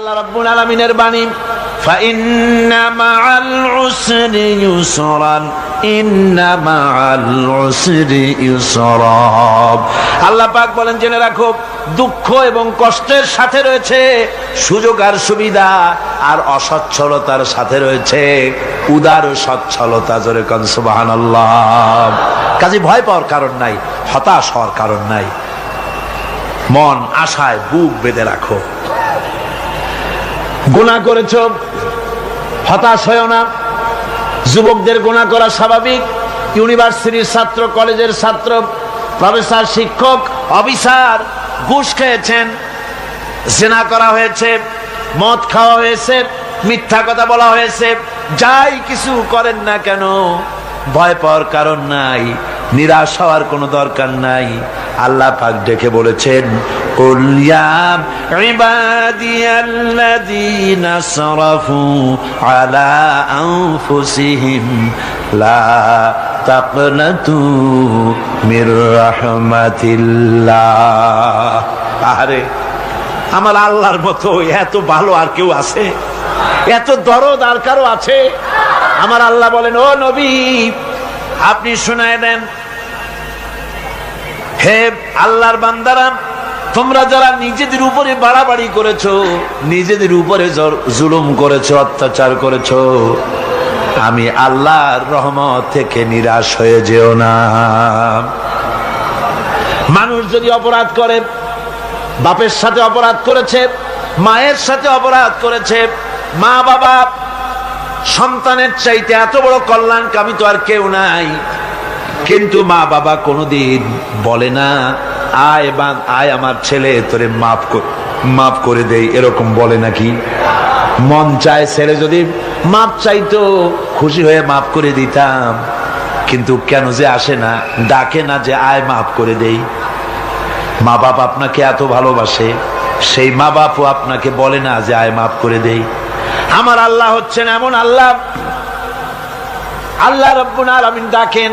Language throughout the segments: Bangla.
আল্লাহ রাব্বুল আলামিনের বাণী, ফাইন্না মাআল উসরি ইউসরান, ইন্না মাআল উসরি ইউসরা। আল্লাহ পাক বলেন, জেনে রাখো, দুঃখ এবং কষ্টের সাথে রয়েছে সুযোগ আর সুবিধা, আর অসচ্ছলতার সাথে রয়েছে উদার সচ্ছলতা। জোরে কোন সুবহানাল্লাহ। কাজে ভয় পাওয়ার কারণ নাই, হতাশ হওয়ার কারণ নাই। মন আশায় বুক বেঁধে রাখো। গুনাহ করেছ, হতাশ হয়েও না। যুবকদের গুনাহ করা স্বাভাবিক। ইউনিভার্সিটির ছাত্র, কলেজের ছাত্র, প্রফেসর, শিক্ষক, অফিসার ঘুষ খেয়েছেন, জিনা করা হয়েছে, মদ খাওয়া হয়েছে, মিথ্যা কথা বলা হয়েছে, যাই কিছু করেন না কেন ভয় পাওয়ার কারণ নাই, নিরাশ হওয়ার কোনো দরকার নাই। আল্লাহ পাক ডেকে বলেছেন, কুল ইয়া ইবাদিয়াল্লাযীনা আসরাফু আলা আনফুসিহিম লা তাকনাতু মির রাহমাতিল্লাহ। আরে আমার আল্লাহর মতো এত ভালো আর কেউ আছে? এত দরদ আর কারো আছে? আমার আল্লাহ বলেন, ও নবী, আপনি শুনায় দেন, হে আল্লাহর বান্দারা, তোমরা যারা নিজেদের উপরে বাড়াবাড়ি করেছো, নিজেদের উপরে জুলুম করেছো, অত্যাচার করেছো, আমি আল্লাহর রহমত থেকে নিরাশ হয়ে যেও না। মানুষ যদি অপরাধ করে, বাপের সাথে অপরাধ করেছে, মায়ের সাথে অপরাধ করেছে, মা বাবা সন্তানের চাইতে এত বড় কল্যাণকামী তো আর কেউ নাই, কিন্তু মা বাবা কোনোদিন বলে না, আয় আমার ছেলে তোরে মাফ করে দেই, এরকম বলে নাকি? মন চায় ছেলে যদি মাপ চাইতো, খুশি হয়ে মাফ করে দিতাম, কিন্তু কেন যে আসে না, ডাকে না যে আয় মাফ করে দেই। মা বাপ আপনাকে এত ভালোবাসে, সেই মা বাপও আপনাকে বলে না যে আয় মাফ করে দেই। আমার আল্লাহ হচ্ছেন এমন আল্লাহ, আল্লাহ রাব্বুল আলামিন ডাকেন,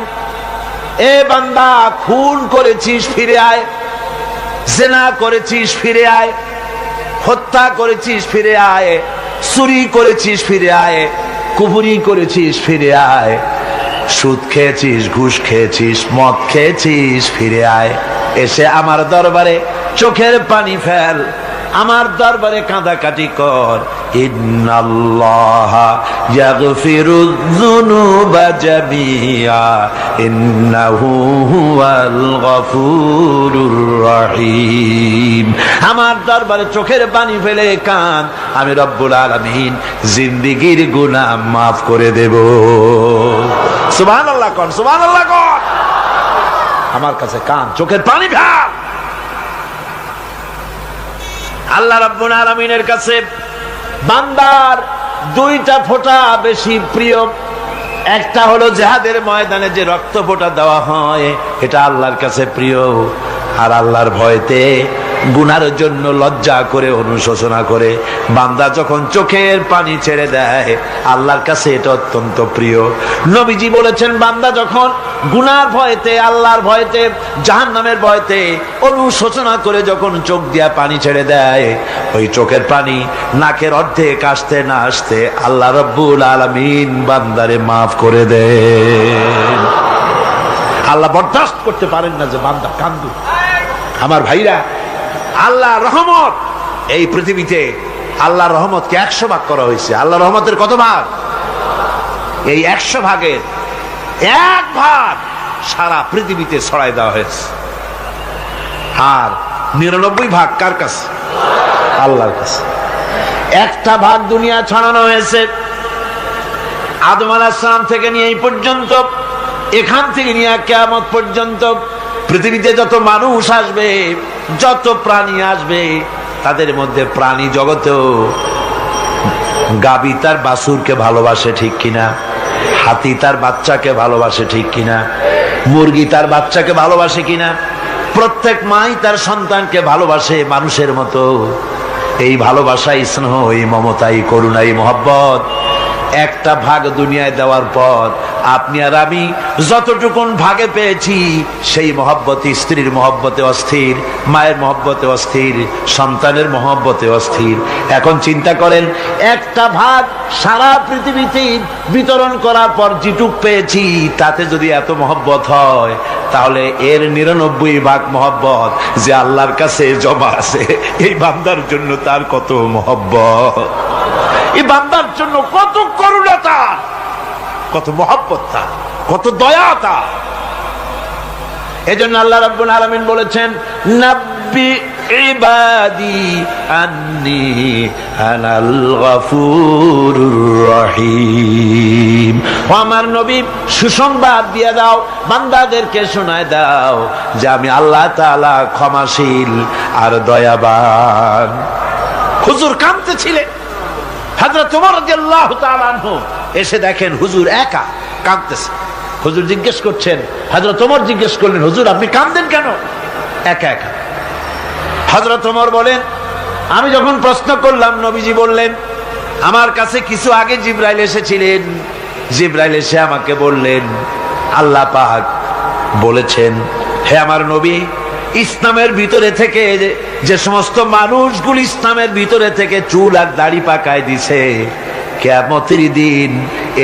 এ বান্দা, খুন করেছিস ফিরে আয়, জিনা করেছিস ফিরে আয়, হত্যা করেছিস ফিরে আয়, চুরি করেছিস ফিরে আয়, কুফরি করেছিস ফিরে আয়, সুদ খেয়েছিস, ঘুষ খেয়েছিস, মদ খেয়েছিস ফিরে আয়। এসে আমার দরবারে চোখের পানি ফেল, আমার দরবারে কাঁদাকাটি কর। ইন্নাল্লাহা ইয়াগফিরুয যুনুবা জামিআ ইন্নাহু হুয়াল গফুরুর রহিম। আমার দরবারে চোখের পানি ফেলে কান, আমি রব্বুল আলামিন জিন্দেগীর গুনাহ মাফ করে দেব। সুবহানাল্লাহ কোন, সুবহানাল্লাহ কোন। আমার কাছে কান, চোখের পানি ফেল। আল্লাহ রাব্বুল আলামিনের কাছে বান্দার দুইটা ফোঁটা বেশি প্রিয়। একটা হলো জিহাদের ময়দানে যে রক্ত ফোঁটা দেওয়া হয়, এটা আল্লাহর কাছে প্রিয়। আর আল্লাহর ভয়তে গুনার জন্য লজ্জা করে, অনুশোচনা করে বান্দা যখন চোখের পানি ছেড়ে দেয়, আল্লাহর কাছে এটা অত্যন্ত প্রিয়। নবীজি বলেছেন, বান্দা যখন গুনার ভয়তে, আল্লাহর ভয়তে, জাহান্নামের ভয়তে অনুশোচনা করে যখন চোখ দিয়া পানি ছেড়ে দেয়, ওই চোখের পানি নাকের অর্ধেক আসতে না আসতে আল্লাহ রাব্বুল আলামিন বান্দারে মাফ করে দেন। আল্লাহ বরদাস্ত করতে পারেন না যে বান্দা কান্দু। আমার ভাইরা, আল্লাহ রহমত, এই পৃথিবীতে আল্লাহর রহমতকে 100 ভাগ করা হয়েছে। আল্লাহর রহমতের কত ভাগ? এই 100 ভাগের 1 ভাগ সারা পৃথিবীতে ছড়াই দেওয়া হয়েছে। আর 99 ভাগ কার কাছে? আল্লাহর কাছে। একটা ভাগ দুনিয়া ছড়ানো হয়েছে আদম আলাইহিস সালাম থেকে নিয়ে এই পর্যন্ত, এখান থেকে নিয়ে কিয়ামত পর্যন্ত পৃথিবীতে যত মানুষ আসবে, যত প্রাণী আসবে, তাদের মধ্যে প্রাণী জগতেও গাবি তার বাছুরকে ভালোবাসে, ঠিক কিনা? হাতি তার বাচ্চাকে ভালোবাসে, ঠিক কিনা? মুরগি তার বাচ্চাকে ভালোবাসে কিনা? প্রত্যেক মাই তার সন্তানকে ভালোবাসে মানুষের মতো। এই ভালোবাসা, স্নেহ, এই মমতা, এই করুণা, এই মহব্বত একটা ভাগ দুনিয়ায় দেওয়ার পর আপনি আর আমি যতটুকুন ভাগে পেয়েছি সেই মহব্বতে, স্ত্রীর মহব্বতে অস্থির, মায়ের মহব্বতে অস্থির, সন্তানের মহব্বতে অস্থির। এখন চিন্তা করেন, একটা ভাগ সারা পৃথিবীতে বিতরণ করার পর যেটুক পেয়েছি তাতে যদি এত মহব্বত হয়, তাহলে এর 99 ভাগ মহব্বত যে আল্লাহর কাছে জমা আছে, এই বান্দার জন্য তার কত মহব্বত, এই বান্দার জন্য কত করুণা তার, কত মহব্বত তার, কত দয়া তার। এজন্য আল্লাহ রাব্বুল আলামিন বলেছেন, নাব্বি ইবাদি আন্নী আনাল গফুরুর রহিম। ও আমার নবী, সুসংবাদ দিয়ে দাও, বান্দাদেরকে শোনায় দাও যে আমি আল্লাহ তাআলা ক্ষমাশীল আর দয়াবান। হুজুর কাঁদতেছিলেন, হযরত ওমর রাদিয়াল্লাহু তাআলা আনহু এসে দেখেন হুজুর একা কাঁদতেছে। হুজুর জিজ্ঞেস করছেন, হযরত ওমর জিজ্ঞেস করলেন, হুজুর আপনি কাঁদেন কেন একা একা? হযরত ওমর বলেন, আমি যখন প্রশ্ন করলাম নবীজি বললেন, আমার কাছে কিছু আগে জিবরাইল এসেছিলেন, জিবরাইল এসে আমাকে বললেন আল্লাহ পাক বলেছেন, হে আমার নবী, ইসলামের ভিতরে থেকে যে সমস্ত মানুষগুলো ইসলামের ভিতরে থেকে চুল আর দাড়ি পাকায় দিছে, কিয়ামতের দিন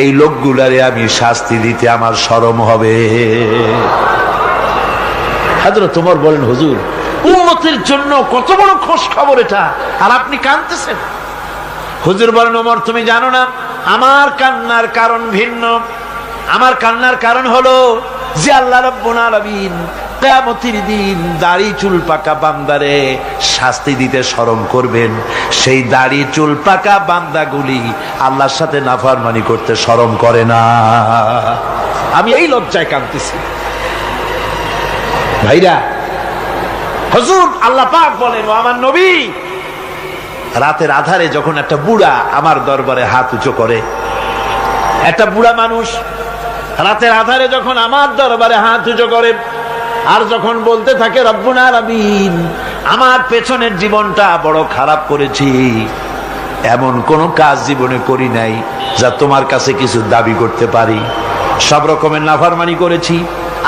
এই লোকগুলারে আমি শাস্তি দিতে আমার শরম হবে। হযরত ওমর বলেন, হুজুর উম্মতের জন্য কত বড় খোঁজ খবর এটা, আর আপনি কাঁদতেছেন। হুজুর বলেন, ওমর তুমি জানো না আমার কান্নার কারণ ভিন্ন। আমার কান্নার কারণ হলো যে আল্লাহ রাব্বুল আলামিন কিয়ামতের দিন দাড়ি চুল পাকা বান্দারে শাস্তি দিতে শরম করবেন, সেই দাড়ি চুল পাকা বান্দাগুলি আল্লাহর সাথে নাফরমানি করতে শরম করে না। আমি এই লজ্জায় কাঁদতেছি। ভাইরা, হুজুর আল্লাহ পাক বলেন, ও আমার নবী, রাতের আধারে যখন একটা বুড়া আমার দরবারে হাত উঁচু করে, একটা বুড়া মানুষ রাতের আধারে যখন আমার দরবারে হাত উঁচু করে আর যখন বলতে থাকে, রব্বুল আলামিন আমার পেছনের জীবনটা বড় খারাপ করেছি, এমন কোন কাজ জীবনে করি নাই যা তোমার কাছে কিছু দাবি করতে পারি, সব রকমের নাফরমানি করেছি,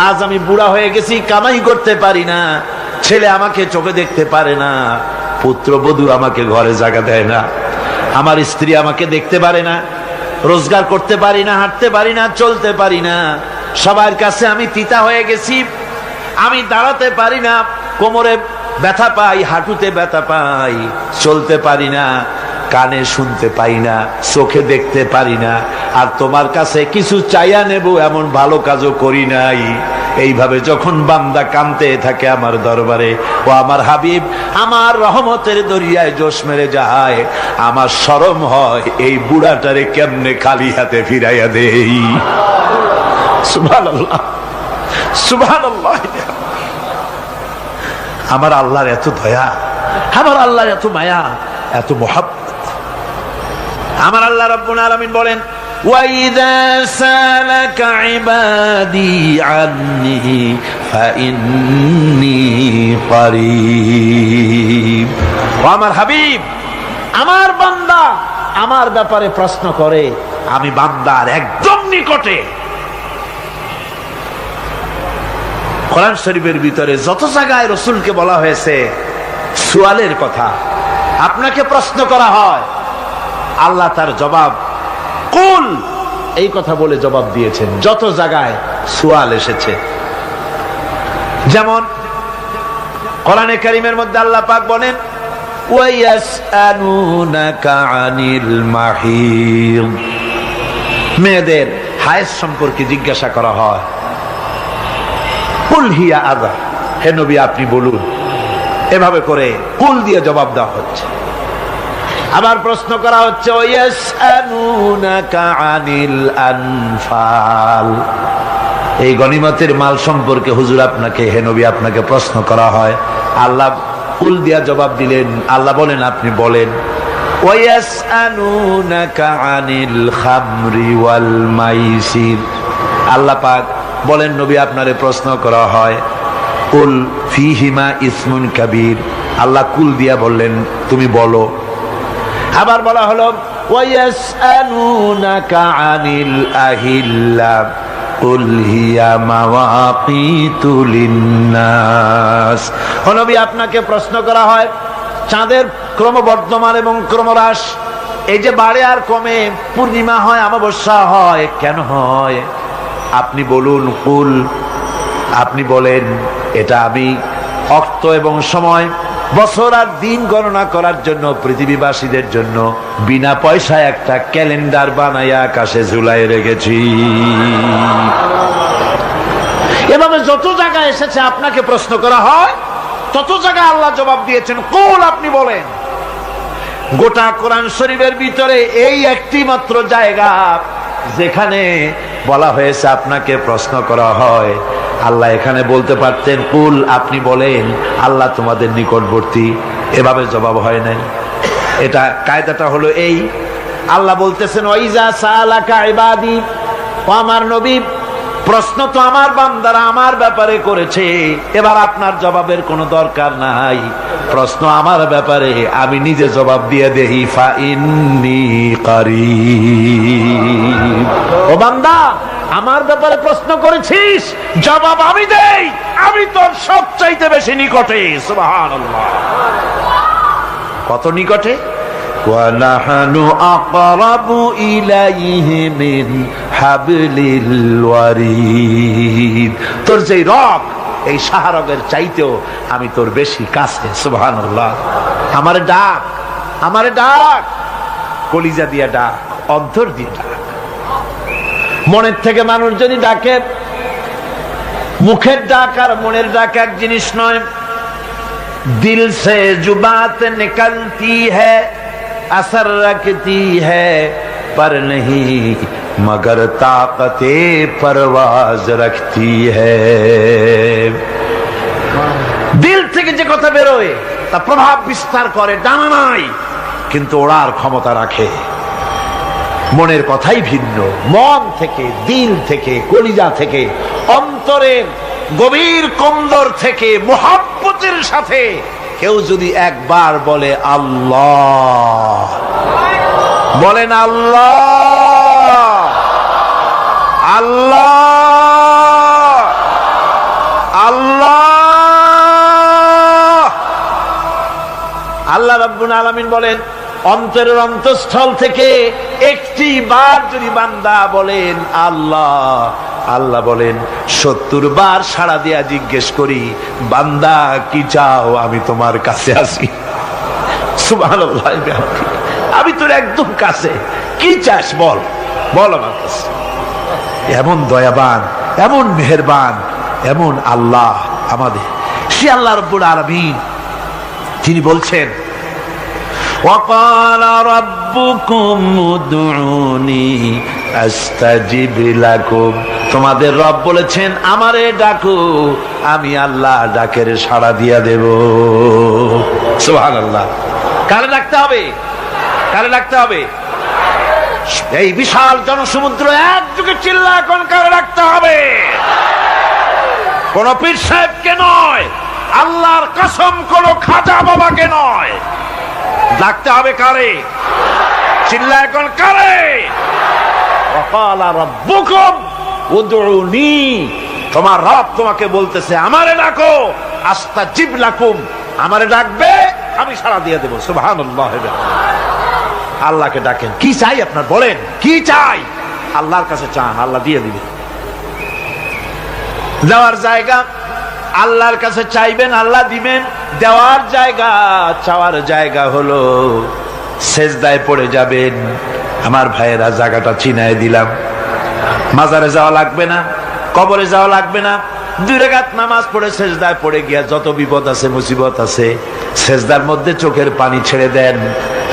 আজ আমি বুড়া হয়ে গেছি, কামাই করতে পারি না, ছেলে আমাকে চোখে দেখতে পারে না, পুত্রবধূ আমাকে ঘরে জায়গা দেয় না, আমার স্ত্রী আমাকে দেখতে পারে না, রোজগার করতে পারি না, হাঁটতে পারি না, চলতে পারি না, সবার কাছে আমি তিতা হয়ে গেছি, আমি দাঁড়াতে পারি না, কোমরে ব্যথা পাই, হাঁটুতে ব্যথা পাই, চলতে পারি না, কানে শুনতে পাই না, চোখে দেখতে পারি না, আর তোমার কাছে কিছু চাইয়া নেব এমন ভালো কাজও করি নাই। এইভাবে যখন বান্দা কাঁদতে থাকে আমার দরবারে, ও আমার হাবিব আমার রহমতের দরিয়ায় জোশ মেরে যায়, আমার শরম হয় এই বুড়াটারে কেমনে খালি হাতে ফিরাইয়া দেই। সুবহানাল্লাহ, সুবহানাল্লাহ। আমার আল্লাহর এত দয়া, আমার আল্লাহর এত মায়া, এত মহব্বত। আমার আল্লাহ রাব্বুল আলামিন বলেন, وَإِذَا سَأَلَكَ عِبَادِي عَنِّي فَإِنِّي قَرِيبٌ। আমার হাবিব, আমার বান্দা আমার ব্যাপারে প্রশ্ন করে, আমি বান্দার একদম নিকটে। কোরআন শরীফের ভিতরে যত জায়গায় রাসূলকে বলা হয়েছে সুয়ালের কথা, আপনাকে প্রশ্ন করা হয়, আল্লাহ তার জবাব কুল এই কথা বলে জবাব দিয়েছেন। যত জায়গায় সুয়াল এসেছে, যেমন কোরআনে কারীমের মধ্যে আল্লাহ পাক বলেন, ওয়ায়াসআলুনাকা আনিল মাহিদ, মেয়েদের হায়েজ সম্পর্কে জিজ্ঞাসা করা হয়, কুল হিয়া আযা, হে নবী আপনি বলুন। এভাবে করে কুল দিয়ে জবাব দেওয়া হচ্ছে। আবার প্রশ্ন করা হচ্ছে, ওয়ায়াসআলুনাকা আনিল আনফাল, এই গনিমতের মাল সম্পর্কে হুজুর আপনাকে, হে নবী আপনাকে প্রশ্ন করা হয়। আল্লাহ কুল দিয়া জবাব দিলেন, আল্লাহ বলেন আপনি বলেন। ওয়ায়াসআলুনাকা আনিল খামরি ওয়াল মাইসির, আল্লাহ পাক বলেন নবী আপনারে প্রশ্ন করা হয়, কুল ফীহিমা ইসমুন কাবীর, আল্লাহ কুল দিয়া বললেন তুমি বলো। আবার বলা হলো ওয়ায়াসআলুনাকা আনিল আহিল্লা কুল হিয়া মাওয়াকিতু লিন্নাস। ও নবী, আপনাকে প্রশ্ন করা হয় চাঁদের ক্রমবর্ধমান এবং ক্রমহ্রাস, এই যে বাড়ে আর কমে, পূর্ণিমা হয় অমাবস্যা হয়, কেন হয়? আপনি বলুন, কুল, আপনি বলেন, এটা আমি অক্ত এবং সময়, বছর আর দিন গণনা করার জন্য পৃথিবীবাসীদের জন্য বিনা পয়সায় একটা ক্যালেন্ডার বানাইয়া আকাশে ঝুলাই রেখেছি। এভাবে যত জায়গায় এসেছে আপনাকে প্রশ্ন করা হয়, তত জায়গায় আল্লাহ জবাব দিয়েছেন কুল, আপনি বলেন। গোটা কোরআন শরীফের ভিতরে এই একটি মাত্র জায়গা যেখানে বলা হয়েছে আপনাকে প্রশ্ন করা হয়। আল্লাহ এখানে বলতে পারতেন কুল, আপনি বলেন, আল্লাহ তোমাদের নিকটবর্তী, এভাবে জবাব হয় নাই। এটা কায়দাটা হলো এই, আল্লাহ বলতেছেন ওয়াইজা সালাকা ইবাদি, ও আমার নবী, প্রশ্ন তো আমার বান্দারা আমার ব্যাপারে করেছে, এবার আপনার জবাবের কোনো দরকার নাই। প্রশ্ন আমার ব্যাপারে, আমি নিজে জবাব দিয়ে দেই, ফা ইন্নী কারীব। ও বান্দা, আমার ব্যাপারে প্রশ্ন করেছিস, জবাব আমি দেই, আমি তোর সবচাইতে বেশি নিকটে। সুবহানাল্লাহ, কত নিকটে? ওয়ানাহনু আকরাবু ইলাইহি মিন হাবলিল ওয়ারিদ। তোর যে রগ, এই শাহরগের চাইতেও আমি তোর বেশি কাছে। সুবহানাল্লাহ। আমারে ডাক, আমারে ডাক, কলিজা দিয়া ডাক, অন্তর দিয়ে ডাক। মনের থেকে মানুষ যদি ডাকে, মুখের ডাক আর মনের ডাক এক জিনিস নয়। দিল সে জুবাত নিকলতি হ্যায়, असर रखती है पर नहीं मगर ताकते परवाज रखती है। দিল থেকে যে কথা বেরোয় তা প্রভাব বিস্তার করে, ডানা নাই কিন্তু ওড়ার ক্ষমতা রাখে। মনের কথাই ভিন্ন। মন থেকে, দিল থেকে, কলিজা থেকে, অন্তরের গভীর কন্দর থেকে মুহাব্বতের সাথে কেউ যদি একবার বলে আল্লাহ, বলেন আল্লাহ, আল্লাহ, আল্লাহ, আল্লাহ রাব্বুল আলামিন বলেন, অন্তরের অন্তঃস্থল থেকে একটি বার যদি বান্দা বলেন আল্লাহ, আল্লাহ বলেন 70 বার সাড়া দিয়া জিজ্ঞেস করি, বান্দা কি চাও, আমি তোমার কাছে আসি। সুবহানাল্লাহ, আমি তোর একদম কাছে, কি চাস বল, বল আমার কাছে। এমন দয়াবান, এমন মেহেরবান, এমন আল্লাহ আমাদের। সে আল্লাহ রাব্বুল আলামিন, তিনি বলছেন وقال ربكم ادعوني استجب لكم। তোমাদের রব বলেছেন আমারে ডাকো, আমি আল্লাহ ডাকের সাড়া দিয়া দেব। সুবহানাল্লাহ। কারে ডাকতে হবে? কারে ডাকতে হবে? এই বিশাল জনসমুদ্র একযোগে চিল্লা কোন কারে ডাকতে হবে? কোন পীর সাহেবকে নয়, আল্লাহর কসম কোন খাজা বাবাকে নয়, ডাকতে হবে কারে? চিল্লা এখন কারে? ওয়াকালা রাব্বুকুম উদউনি, তোমার রব তোমাকে বলতেছে আমারে ডাকো, আস্তাজিব লাকুম, আমারে ডাকবে আমি সাড়া দিয়ে দেব। সুবহানাল্লাহ। আল্লাহকে ডাকেন, কি চাই আপনার বলেন, কি চাই? আল্লাহর কাছে চান, আল্লাহ দিয়ে দিবে। দেওয়ার জায়গা আল্লাহর কাছে চাইবেন, আল্লাহ দিবেন। দেওয়ার জায়গা, চাওয়ার জায়গা হলো সেজদায় পড়ে যাবেন। আমার ভাইয়েরা, জায়গাটা চিনায় দিলাম। মাজারে যাওয়া লাগবে না, কবরে যাওয়া লাগবে না। 2 রাকাত নামাজ পড়ে সেজদায় পড়ে গিয়া যত বিপদ আছে, মুসিবত আছে, সেজদার মধ্যে চোখের পানি ছেড়ে দেন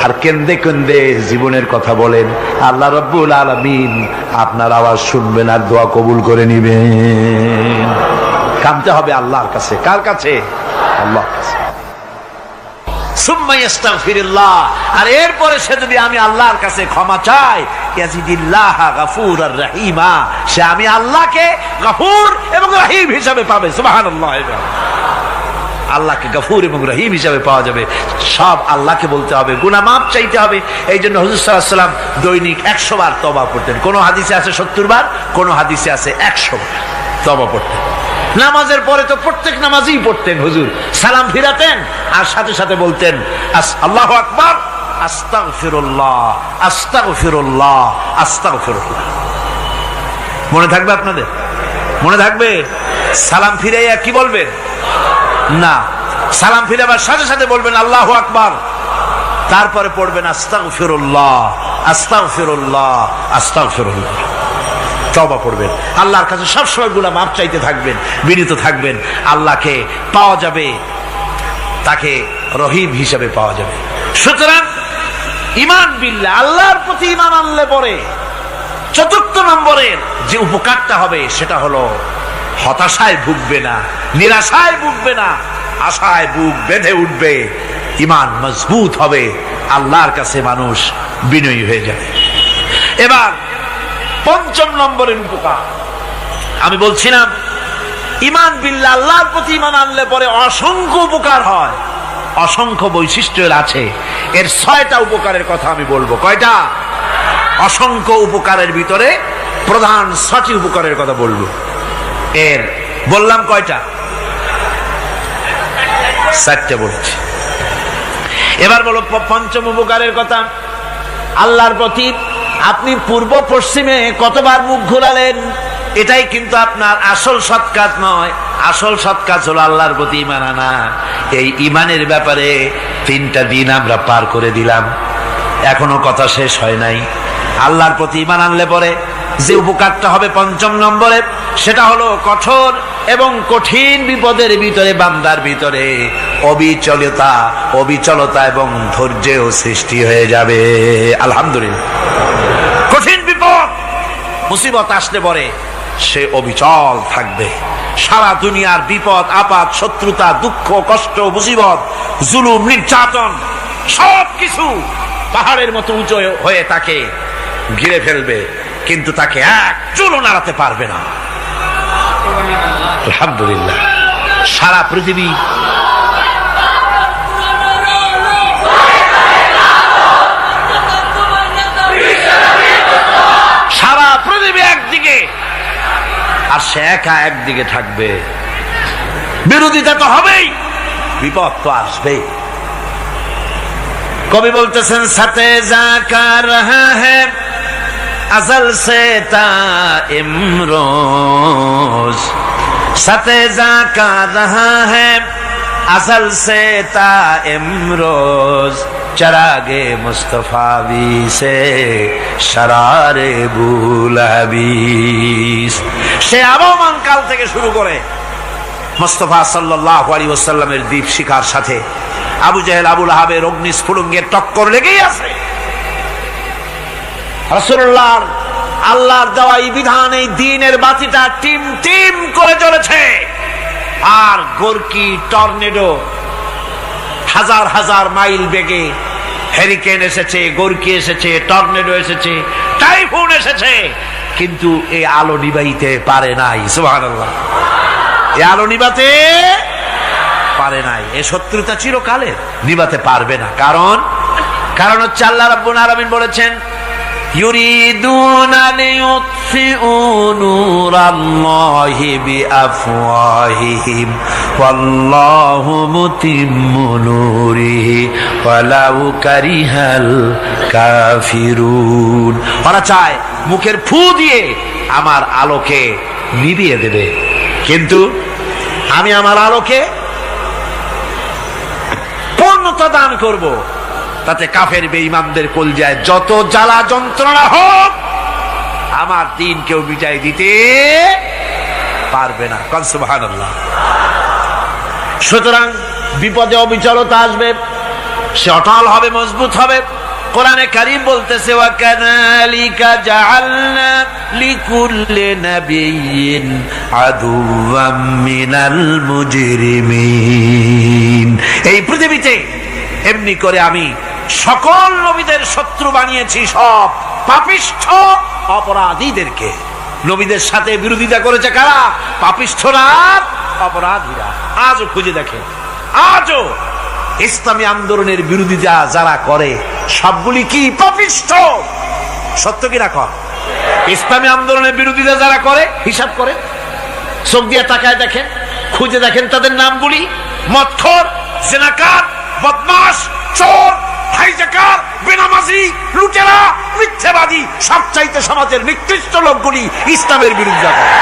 আর কেন্দে কেন্দে জীবনের কথা বলেন। আল্লাহ রাব্বুল আলামিন আপনার আওয়াজ শুনবেন আর দোয়া কবুল করে নিবেন। কাঁদতে হবে আল্লাহর কাছে। কার কাছে? আল্লাহর কাছে। সুম্মা ইস্তাগফিরুল্লাহ, আর এরপরে সে যদি আমি আল্লাহর কাছে ক্ষমা চাই, ইয়াজিদিল্লাহ গফুরার রহিমা, সে আমি আল্লাহকে গফুর এবং রহিম হিসাবে পাবে। সুবহানাল্লাহ। আল্লাহকে গফুর এবং রহিম হিসাবে পাওয়া যাবে। সব আল্লাহকে বলতে হবে, গুনাহ মাফ চাইতে হবে। এই জন্য হুজুর সাল্লাল্লাহু আলাইহি ওয়াসাল্লাম দৈনিক 100 বার তওবা পড়তেন। কোন হাদিসে আছে 70 বার, কোন হাদিসে আছে 100 বার তওবা পড়তেন। নামাজের পরে তো প্রত্যেক নামাজই পড়তেন হুজুর, সালাম ফিরাতেন আর সাথে সাথে বলতেন আল্লাহু আকবার, আস্তাগফিরুল্লাহ, আস্তাগফিরুল্লাহ, আস্তাগফিরুল্লাহ। মনে থাকবে আপনাদের? মনে থাকবে? সালাম ফিরাইয়া কি বলবেন? না, সালাম ফিরাবার সাথে সাথে বলবেন আল্লাহু আকবার, তারপরে পড়বেন আস্তাগফিরুল্লাহ, আস্তাগফিরুল্লাহ, আস্তাগফিরুল্লাহ। তওবা পড়বেন, আল্লাহর কাছে সবসময় গুনাহ মাফ চাইতে থাকবেন, বিনীত থাকবেন। আল্লাহকে পাওয়া যাবে, তাকে রহিম হিসেবে পাওয়া যাবে। সুতরাং ঈমান বিল্লাহ, আল্লাহর প্রতি ঈমান আনলে পরে চতুর্থ নম্বরের যে উপকারটা হবে সেটা হলো হতাশায় ভুগবে না, নিরাশায় ভুগবে না, আশায় বুক বেঁধে উঠবে, ঈমান মজবুত হবে, আল্লাহর কাছে মানুষ বিনয়ী হয়ে যাবে। এবার পঞ্চম নম্বরের উপকার আমি বলছিলাম, ঈমান বিল্লাহ, আল্লাহর প্রতি ঈমান আনলে পরে অসংখ্য উপকার হয়, অসংখ্য বৈশিষ্ট্য আছে। এর 6টা উপকারের কথা আমি বলবো। কয়টা? অসংখ্য উপকারের ভিতরে প্রধান 6টি উপকারের কথা বলবো। এর বললাম কয়টা? 4টে বলছি। এবার বলো পঞ্চম উপকারের কথা। আল্লাহর প্রতি আপনি পূর্ব পশ্চিমে কতবার মুখ ঘোরালেন, এটাই কিন্তু আপনার আসল সৎ কাজ নয়। আসল সৎ কাজ হলো আল্লাহর প্রতি ঈমান আনা। এই ঈমানের ব্যাপারে 3টা দিন আমরা পার করে দিলাম, এখনো কথা শেষ হয় নাই। আল্লাহর প্রতি ঈমান আনলে পরে যে উপকারটা হবে পঞ্চম নম্বরে, সেটা হলো কঠোর এবং কঠিন বিপদের ভিতরে বান্দার ভিতরে অবিচলতা এবং ধৈর্যের সৃষ্টি হয়ে যাবে। আলহামদুলিল্লাহ। কঠিন বিপদ মুসিবত আসলে পরে সে অবিচল থাকবে। সারা দুনিয়ার বিপদ আপদ, শত্রুতা, দুঃখ, কষ্ট, মুসিবত, জুলুম, নির্যাতন সবকিছু পাহাড়ের মতো উঁচু হয়ে তাকে ঘিরে ফেলবে, কিন্তু তাকে এক চুলও নাড়াতে পারবে না। আলহামদুলিল্লাহ। সারা পৃথিবী একদিকে আর সে একা একদিকে থাকবে। বিরোধিতা তো হবেই, বিপদ তো আসবেই। কবি বলতেছেন, সাথে যা কার রহা হ্যায় अज़ल से ता इमरोज, सतेजा का रहा है अज़ल से ता इमरोज, चरागे मुस्तफावी से शरारे बुलहबीस। সে আবহমান কাল থেকে শুরু করে মুস্তাফা সাল্লাল্লাহু আলাইহি ওয়াসাল্লামের দীপ শিখার সাথে আবু জাহেল, আবু লাহাবের অগ্নিস্ফুলিঙ্গের টক্কর লেগেই আছে। রাসূলুল্লাহ আল্লাহর দেওয়া এই বিধান, এই দ্বীনের বাতিটা টিম টিম করে জ্বলেছে। আর গোরকি, টর্নেডো, হাজার হাজার মাইল বেগে হেরিকেন এসেছে, গোরকি এসেছে, টর্নেডো এসেছে, টাইফুন এসেছে, কিন্তু এই আলো নিবাইতে পারে নাই। সুবহানাল্লাহ। এই আলো নিবাতে পারে নাই। এই শত্রুতা চিরকালের, নিবাতে পারবে না। কারণ হচ্ছে আল্লাহ রাব্বুল আলামিন বলেছেন, يريدون ليطفئوا نور الله بأفواههم والله متم نوره ولو كره الكافرون। ওরা চায় মুখের ফু দিয়ে আমার আলোকে নিভিয়ে দেবে, কিন্তু আমি আমার আলোকে পূর্ণতা দান করব। তাতে কাফের বেঈমানদের কলজায় যত জ্বালা যন্ত্রণা হোক, আমার দ্বীন কেউ মিটাই দিতে পারবে না। সুবহানাল্লাহ। সুতরাং বিপদে অবিচলতা আসবে, সে অটল হবে, মজবুত হবে। কোরআনে কারীম বলতেছে, ওয়া কাযালিকা জাআলনা লিকুল্লি নাবিয়্যিন আদুওয়াম মিনাল মুজরিমিন। এই পৃথিবীতে এমনি করে আমি সকল নবীদের শত্রু বানিয়েছি, সব পাপিষ্ঠ অপরাধীদেরকে। নবীদের সাথে বিরোধিতা করেছে কারা? পাপিষ্ঠরা, অপরাধীরা। আজও খুঁজে দেখেন আজও ইসলামী আন্দোলনের বিরোধিতা যারা করে সবগুলি কি পাপিষ্ঠ? সত্য কিনা কর? ইসলামী আন্দোলনের বিরোধিতা যারা করে হিসাব করে, চোখ দিয়ে তাকায় দেখেন, খুঁজে দেখেন তাদের নামগুলি। মদখোর, জিনাকার, বদমাশ, চোর, হাইজাকার, বেনামাজি, লুটেরা, মিথ্যাবাদী, সবচাইতে সমাজের নিকৃষ্ট লোকগুলি ইসলামের বিরুদ্ধে করে।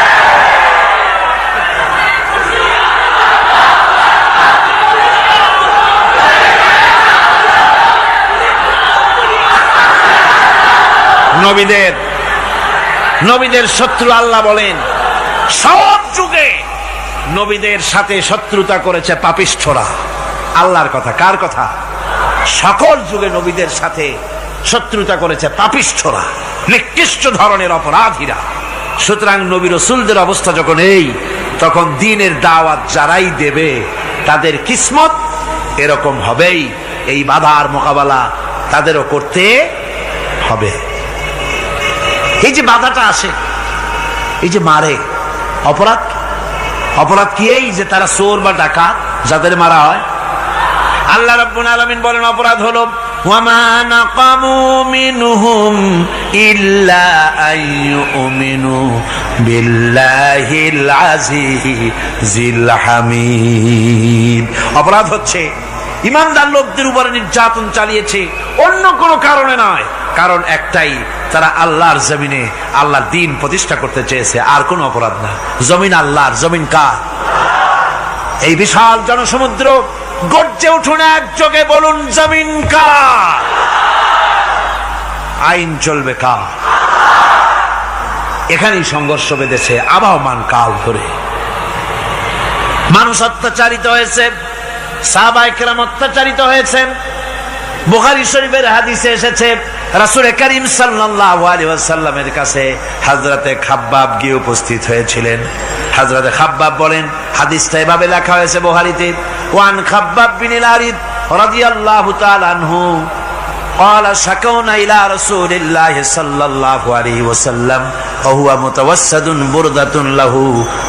নবীদের শত্রু আল্লাহ বলেন সব যুগে নবীদের সাথে শত্রুতা করেছে পাপিষ্ঠরা। আল্লাহর কথা, কার কথা? সকল যুগে নবীদের সাথে শত্রুতা করেছে পাপিষ্ঠরা, নিকৃষ্ট ধরনের অপরাধীরা। সুতরাং নবী রাসূলদের অবস্থা যখন এই, তখন দ্বীনের দাওয়াত যারাই দেবে তাদের কিসমত এরকম হবেই। এই বাধার মোকাবেলা তাদেরও করতে হবে। এই যে বাধাটা আসে, এই যে মারে, অপরাধ কি? এই যে তারা চোর বা ডাকাত যাদের মারা হয়। আল্লাহ রাব্বুল আলামিন বলেন অপরাধ হলো ওয়ামা নাকামু মিনহুম ইল্লা আইয়ুমিনু বিল্লাহিল আজিজিল হামিদ। অপরাধ হচ্ছে ইমানদার লোকদের উপরে নির্যাতন চালিয়েছে, অন্য কোনো কারণে নয়। কারণ একটাই, তারা আল্লাহর জমিনে আল্লাহর দ্বীন প্রতিষ্ঠা করতে চেয়েছে, আর কোনো অপরাধ না। জমিন আল্লাহর, জমিন কার? এই বিশাল জনসমুদ্র গর্জে উঠুন একযোগে, বলুন জমিন কার? আইন চলবে কার? এখানেই সংঘর্ষ বেঁধেছে আবহমান কাল ধরে। মানুষ অত্যাচারিত হয়েছে, সাহাবায়ে কেরাম অত্যাচারিত হয়েছেন। বুখারী শরীফের হাদিসে এসেছে রাসূল করিম সাল্লাল্লাহু আলাইহি ওয়াসাল্লামের কাছে হযরতে খাব্বাব গিয়ে উপস্থিত হয়েছিলেন। হযরতে খাব্বাব বলেন, হাদিসটা এভাবে লেখা হয়েছে বুখারীতে, ওয়ান খাব্বাব বিন আরিদ রাদিয়াল্লাহু তাআলা আনহু قال شكونا إلى رسول الله صلى الله عليه وسلم وهو متوسد بردة له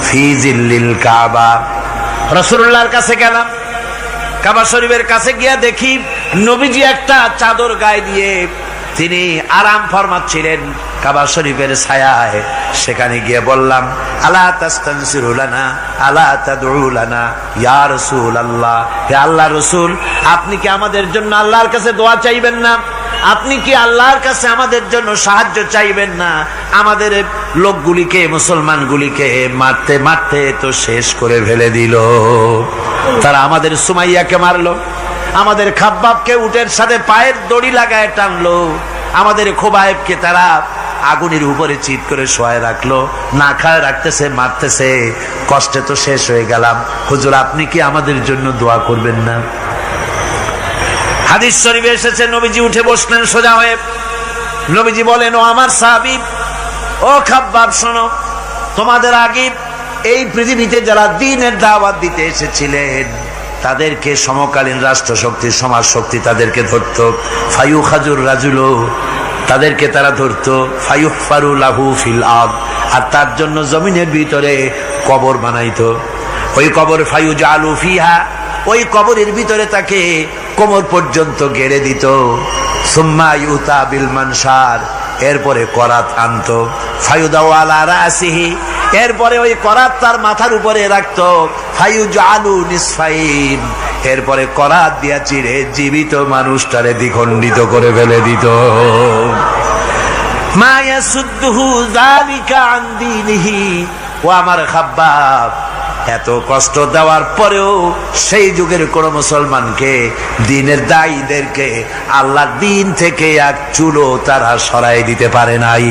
في ظل الكعبة। রাসূলুল্লাহর কাছে গেলাম, কাবা শরীফের কাছে গিয়া দেখি নবীজি একটা চাদর গায়ে দিয়ে তিনি আরাম ফরমাচ্ছিলেন কাবা শরীফের ছায়ায়। সেখানে গিয়ে বললাম, আলা তাস্তানসিরু লানা আলা তাদউ লানা ইয়া রাসূলুল্লাহ, হে আল্লাহর রাসূল, আপনি কি আমাদের জন্য আল্লাহর কাছে দোয়া চাইবেন না? আপনি কি আল্লাহর কাছে আমাদের জন্য সাহায্য চাইবেন না? আমাদের লোকগুলিকে, মুসলমানগুলিকে মারতে মারতে তো শেষ করে ফেলে দিল। তারা আমাদের সুমাইয়াকে মারলো, আমাদের খাব্বাবকে উটের সাথে পায়ের দড়ি লাগায় টানলো, আমাদের খোবায়েবকে তারা আগুনের উপরে চিৎ করে শোয়ায় রাখলো, না খায় রাখতেছে, মারতেছে, কষ্টে তো শেষ হয়ে গেলাম। হুজুর, আপনি কি আমাদের জন্য দোয়া করবেন না? হাদিস শরীফে এসেছে, নবীজি উঠে বসলেন সোজা হয়ে। নবীজি বলেন, ও আমার সাহাবী, ও খাব্বাব, শোনো, তোমাদের আগে এই পৃথিবীতে যারা দ্বীনের দাওয়াত দিতে এসেছিলেন তাদেরকে সমকালীন রাষ্ট্রশক্তি, সমাজ শক্তি তাদেরকে ধরত। ফায়ুখাজুর রাজুলো, তাদেরকে তারা ধরত। ফায়ুহফারু লাহু ফিল আরদ, আর তার জন্য জমিনের ভিতরে কবর বানাইতো। ওই কবর ফায়ুজালু ফিহা, ওই কবরের ভিতরে তাকে কোমর পর্যন্ত গেড়ে দিত। সুম্মা ইউতা বিল মানশার, এরপরে করাত আনতো। ফায়ুদাউ আলা রাসিহি, এরপরে ওই করাত তার মাথার উপরে রাখতো। ফায়ুজালু নিসফাইন, এরপরে করাত দিয়া চিরে জীবিত মানুষটারে দ্বিখণ্ডিত করে ফেলে দিত। মা ইয়াসুদ্দুহু যালিকা আন দীনিহি, ও আমার খাব্বাব, এত কষ্ট দেওয়ার পরেও সেই যুগের কোন মুসলমানকে, দ্বীনের দায়ীদেরকে আল্লাহর দ্বীন থেকে এক চুলো তারা সরাই দিতে পারে নাই,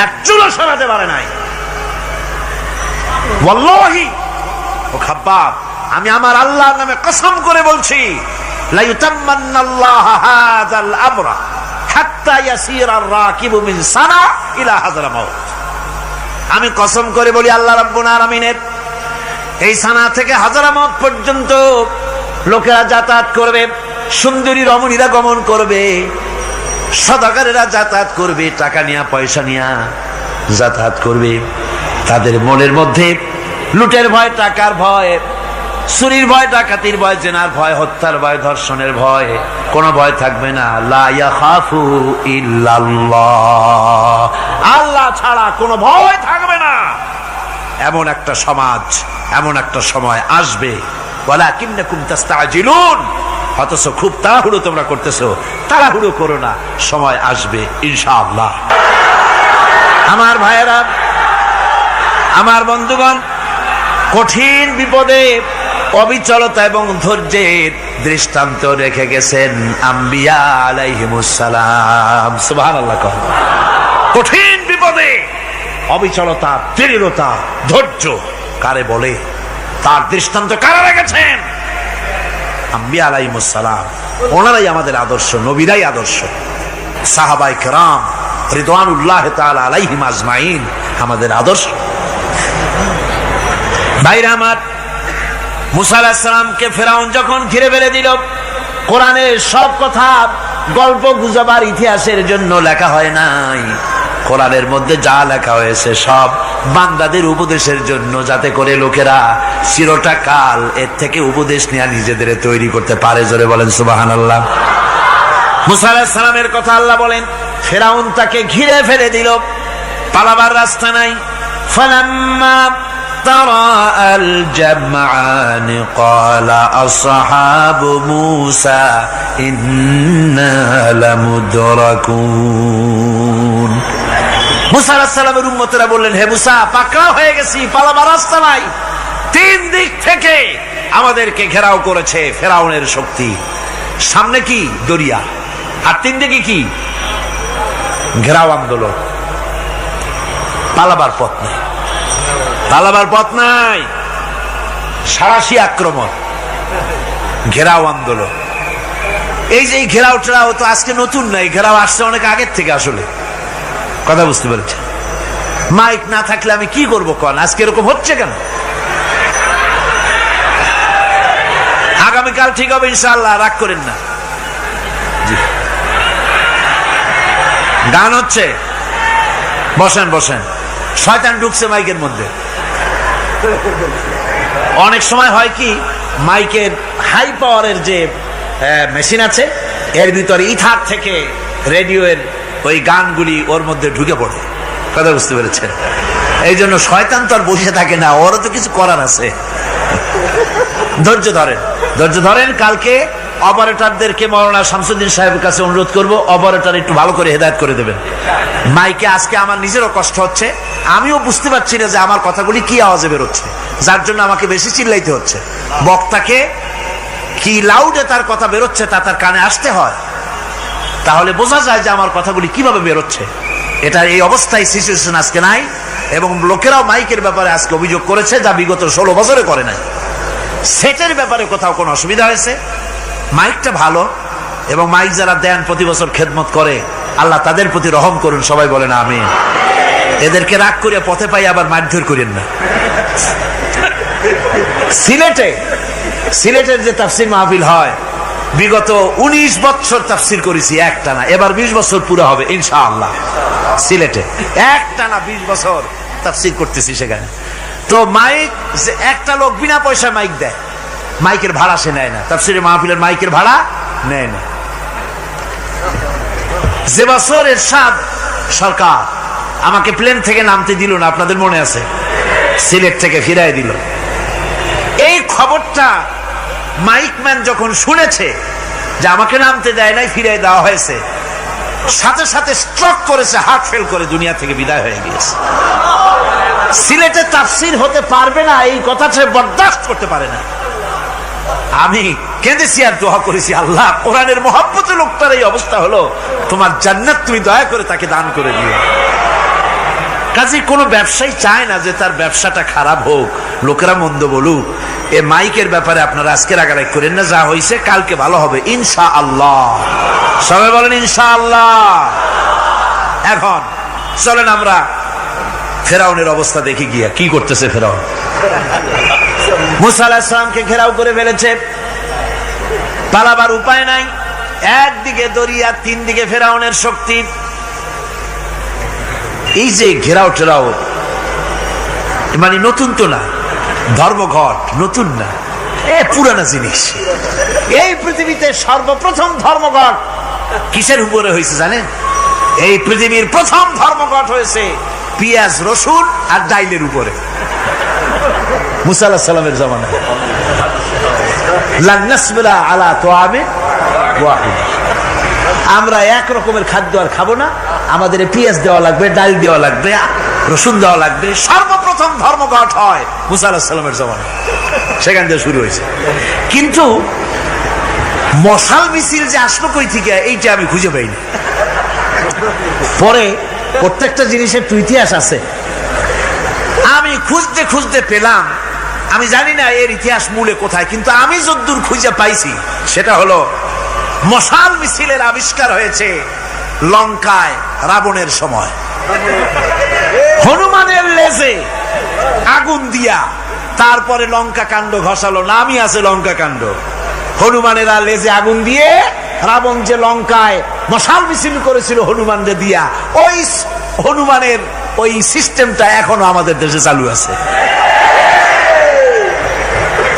এক চুলো সরাতে পারে নাই। ওয়াল্লাহি, ও খাব্বাব, আমি আমার আল্লাহর নামে কসম করে বলছি, লা ইউতাম্মান্নাল্লাহু হাযাল আমরা হাত্তা ইয়াসিরা আর-রাকিবু মিন সানা ইলা হাযরামাউত। আমি কসম করে বলি, আল্লাহ রাব্বুল আলামিনের এই সানা থেকে হাজারামত পর্যন্ত লোকেরা যাতায়াত করবে, সুন্দরী রমণীরা গমন করবে, সদাগরেরা যাতায়াত করবে, টাকা নিয়া পয়সা নিয়া যাতায়াত করবে। তাদের মনের মধ্যে লুটের ভয়, টাকার ভয়, চুরির ভয়, ডাকাতির ভয়, জেনার ভয়, হত্যার ভয়, ধর্ষণের ভয়, কোন ভয় থাকবে না। লা ইয়াখাফু ইল্লাল্লাহ, আল্লাহ ছাড়া কোনো ভয় থাকবে না। এমন একটা সমাজ, এমন একটা সময় আসবে। ওয়ালাকিন্নাকুম তাস্তাজিলুন, অথচ খুব তাড়াহুড়ো তোমরা করতেছো। তাড়াহুড়ো করো না, সময় আসবে ইনশাআল্লাহ। আমার ভাইয়েরা, আমার বন্ধুগণ, কঠিন বিপদে অবিচলতা এবং ধৈর্যের দৃষ্টান্ত রেখে গেছেন আম্বিয়া আলাইহিমুস সালাম। সুবহানাল্লাহ। কঠিন বিপদে অবিচলতা, দৃঢ়তা, ধৈর্য কারে বলে, তার দৃষ্টান্ত কারা রেখেছেন? আম্বিয়া আলাইহিমুস সালাম। ওনারাই আমাদের আদর্শ, নবীরাই আদর্শ। সাহাবায়ে কেরাম রিদওয়ানুল্লাহ তাআলা আলাইহিম আজমাইন আমাদের আদর্শ। ভাইরা আমার, মুসা আলাইহিস সালামকে ফেরাউন যখন ঘিরে ফেলে দিল, কোরআনের সব কথা গল্প গুজবার ইতিহাসের জন্য লেখা হয় নাই। কোরআনের মধ্যে যা লেখা হয়েছে সব বান্দাদের উপদেশের জন্য, যাতে করে লোকেরা চিরটা কাল এর থেকে উপদেশ নিয়ে নিজেদের তৈরি করতে পারে। জোরে বলেন সুবহানাল্লাহ। মুসা আলাইহিস সালামের কথা আল্লাহ বলেন, ফেরাউন তাকে ঘিরে ফেলে দিল, পালাবার রাস্তা নাই। ফালাম্মা تراءى الجمعان قال أصحاب موسى إنا لمدركون। মুসা আলাইহিস সালামের উম্মতেরা বললেন, হে মুসা, পাকড়াও হয়ে গেছি, পালাবার রাস্তা নাই। তিন দিক থেকে আমাদেরকে ঘেরাও করেছে ফেরাউনের শক্তি। সামনে কি? দরিয়া, আর তিন দিকে কি? ঘেরাও আন্দোলন। পালাবার পথ নেই, পালাবার পথ নাই। সারাশি আক্রমণ, ঘেরাও আন্দোলন। এই যে ঘেরাও টেরাও তো আজকে নতুন নাই, ঘেরাও আসছে অনেক আগের থেকে। আসলে কথা বুঝতে পেরেছে? মাইক না থাকলে আমি কি করবো কোন? আজকে এরকম হচ্ছে কেন? আগামীকাল ঠিক হবে ইনশাআল্লাহ, রাগ করেন না। গান হচ্ছে, বসেন বসেন। শয়তান ঢুকছে মাইকের মধ্যে। অনেক সময় হয় কি, মাইকের হাই পাওয়ারের যে মেশিন আছে, এর ভিতরে ইথার থেকে রেডিওর ওই গানগুলি ওর মধ্যে ঢুকে পড়ে। কথা বুঝতে পেরেছেন? এই জন্য শয়তান তো আর বসে থাকে না, ওরও তো কিছু করার আছে। ধৈর্য ধরেন, ধৈর্য ধরেন। কালকে অপারেটরদেরকে মাওলানা শামসুদ্দিন সাহেবের কাছে অনুরোধ করব, অপারেটর একটু ভালো করে হেদায়েত করে দেবেন মাইকে। আজকে আমার নিজেরও কষ্ট হচ্ছে, আমিও বুঝতে পারছি না যে আমার কথাগুলি কি আওয়াজে বেরোচ্ছে, যার জন্য আমাকে বেশি চিল্লাইতে হচ্ছে। বক্তাকে কি লাউডে তার কথা বেরোচ্ছে তা তার কানে আসতে হয়, তাহলে বোঝা যায় যে আমার কথাগুলি কিভাবে বেরোচ্ছে। এটা এই অবস্থায় সিচুয়েশন আজকে নাই, এবং লোকেরাও মাইকের ব্যাপারে আজকে অভিযোগ করেছে, যা বিগত 16 বছরে করে নাই। সেটের ব্যাপারে কোথাও কোনো অসুবিধা হয়েছে? মাইকটা ভালো, এবং মাইক যারা দেন প্রতি বছর খেদমত করে, আল্লাহ তাদের প্রতি রহম করুন। সবাই বলেন আমিন। এদেরকে রাগ করে পথে পাই আবার মারধর করেন না। সিলেটের যে তাফসির মাহফিল হয়, বিগত 19 বছর তাফসির করেছি একটানা, এবার 20 বছর পুরো হবে ইনশাআল্লাহ। সিলেটে একটানা 20 বছর তাফসির করতেছি সেখানে। তো মাইক, যে একটা লোক বিনা পয়সায় মাইক দেয়, মাইকের ভাড়া সে নেয় না। তাফসিরের মাহফিলের মাইকের ভাড়া নেয় না। যে বছর এরশাদ সরকার আমাকে প্লেন থেকে নামতে দিল না, আপনাদের মনে আছে? সিলেট থেকে ফিরাই দিল। এই খবরটা মাইকম্যান যখন শুনেছে যে আমাকে নামতে দেয় নাই, ফিরাই দেওয়া হয়েছে, সাথে সাথে স্ট্রোক করেছে, হার্ট ফেল করে দুনিয়া থেকে বিদায় হয়ে গিয়েছে। সিলেটে তাফসির হতে পারবে না, এই কথাটা বরদাস্ত করতে পারে না। আমি কেঁদেছি আর দোয়া করেছি, আল্লাহ, কোরআনের মহব্বতে লোকটার এই অবস্থা হলো, তোমার জান্নাত তুমি দয়া করে তাকে দান করে দিও। কাজে কোনো ব্যবসায়ী চায় না যে তার ব্যবসাটা খারাপ হোক, লোকেরা মন্দ বলুক। এ মাইকের ব্যাপারে আপনারা আজকে রাগারাগ করেন না, যা হয়েছে কালকে ভালো হবে ইনশাআল্লাহ। সবাই বলেন ইনশাআল্লাহ। এখন চলেন আমরা ফেরাউনের অবস্থা দেখি গিয়া কি করতেছে ফেরাউন। মুসা আলাইহিস সালামকে ঘেরাও করে ফেলেছে, পালাবার উপায় নাই। একদিকে দরিয়া, তিন দিকে ফেরাউনের শক্তি। এই যে ঘেরাও টেরাও, মানে নতুন তো না, ধর্মঘট নতুন না, পুরানা জিনিস। এই পৃথিবীতে সর্বপ্রথম ধর্মঘট কিসের উপরে হয়েছে জানেন? এই পৃথিবীর প্রথম ধর্মঘট হয়েছে পেঁয়াজ, রসুন আর ডাইলের উপরে। মুসা আলাইহিস সালামের জামানায় লান নাসবিরা আলা তুআমিন ওয়াহিদ, আমরা এক রকমের খাদ্য আর খাবো না, আমাদের পেঁয়াজ দেওয়া লাগবে, ডাল দেওয়া লাগবে, রসুন দেওয়া লাগবে। সর্বপ্রথম ধর্মঘট হয় মুসা আলাইহিস সালামের জামানায়, সেখান থেকে শুরু হয়েছে। কিন্তু মশাল মিছিল যে আসলো কই থেকে, এইটা আমি খুঁজে পাইনি। পরে প্রত্যেকটা জিনিসের একটু ইতিহাস আছে, আমি খুঁজতে খুঁজতে পেলাম। আমি জানি না এর ইতিহাস মূলে কোথায়, কিন্তু আমি যদ্দূর খুঁজে পাইছি সেটা হলো মশাল মিছিলের আবিষ্কার হয়েছে লঙ্কায় রাবণের সময়। হনুমানের লেজে আগুন দিয়া তারপরে লঙ্কা কাণ্ড ঘষালো, নামই আছে লঙ্কা কাণ্ড। হনুমানেরা লেজে আগুন দিয়ে রাবণ যে লঙ্কায় মশাল মিছিল করেছিল হনুমানদের দিয়া, ওই হনুমানের ওই সিস্টেমটা এখনো আমাদের দেশে চালু আছে।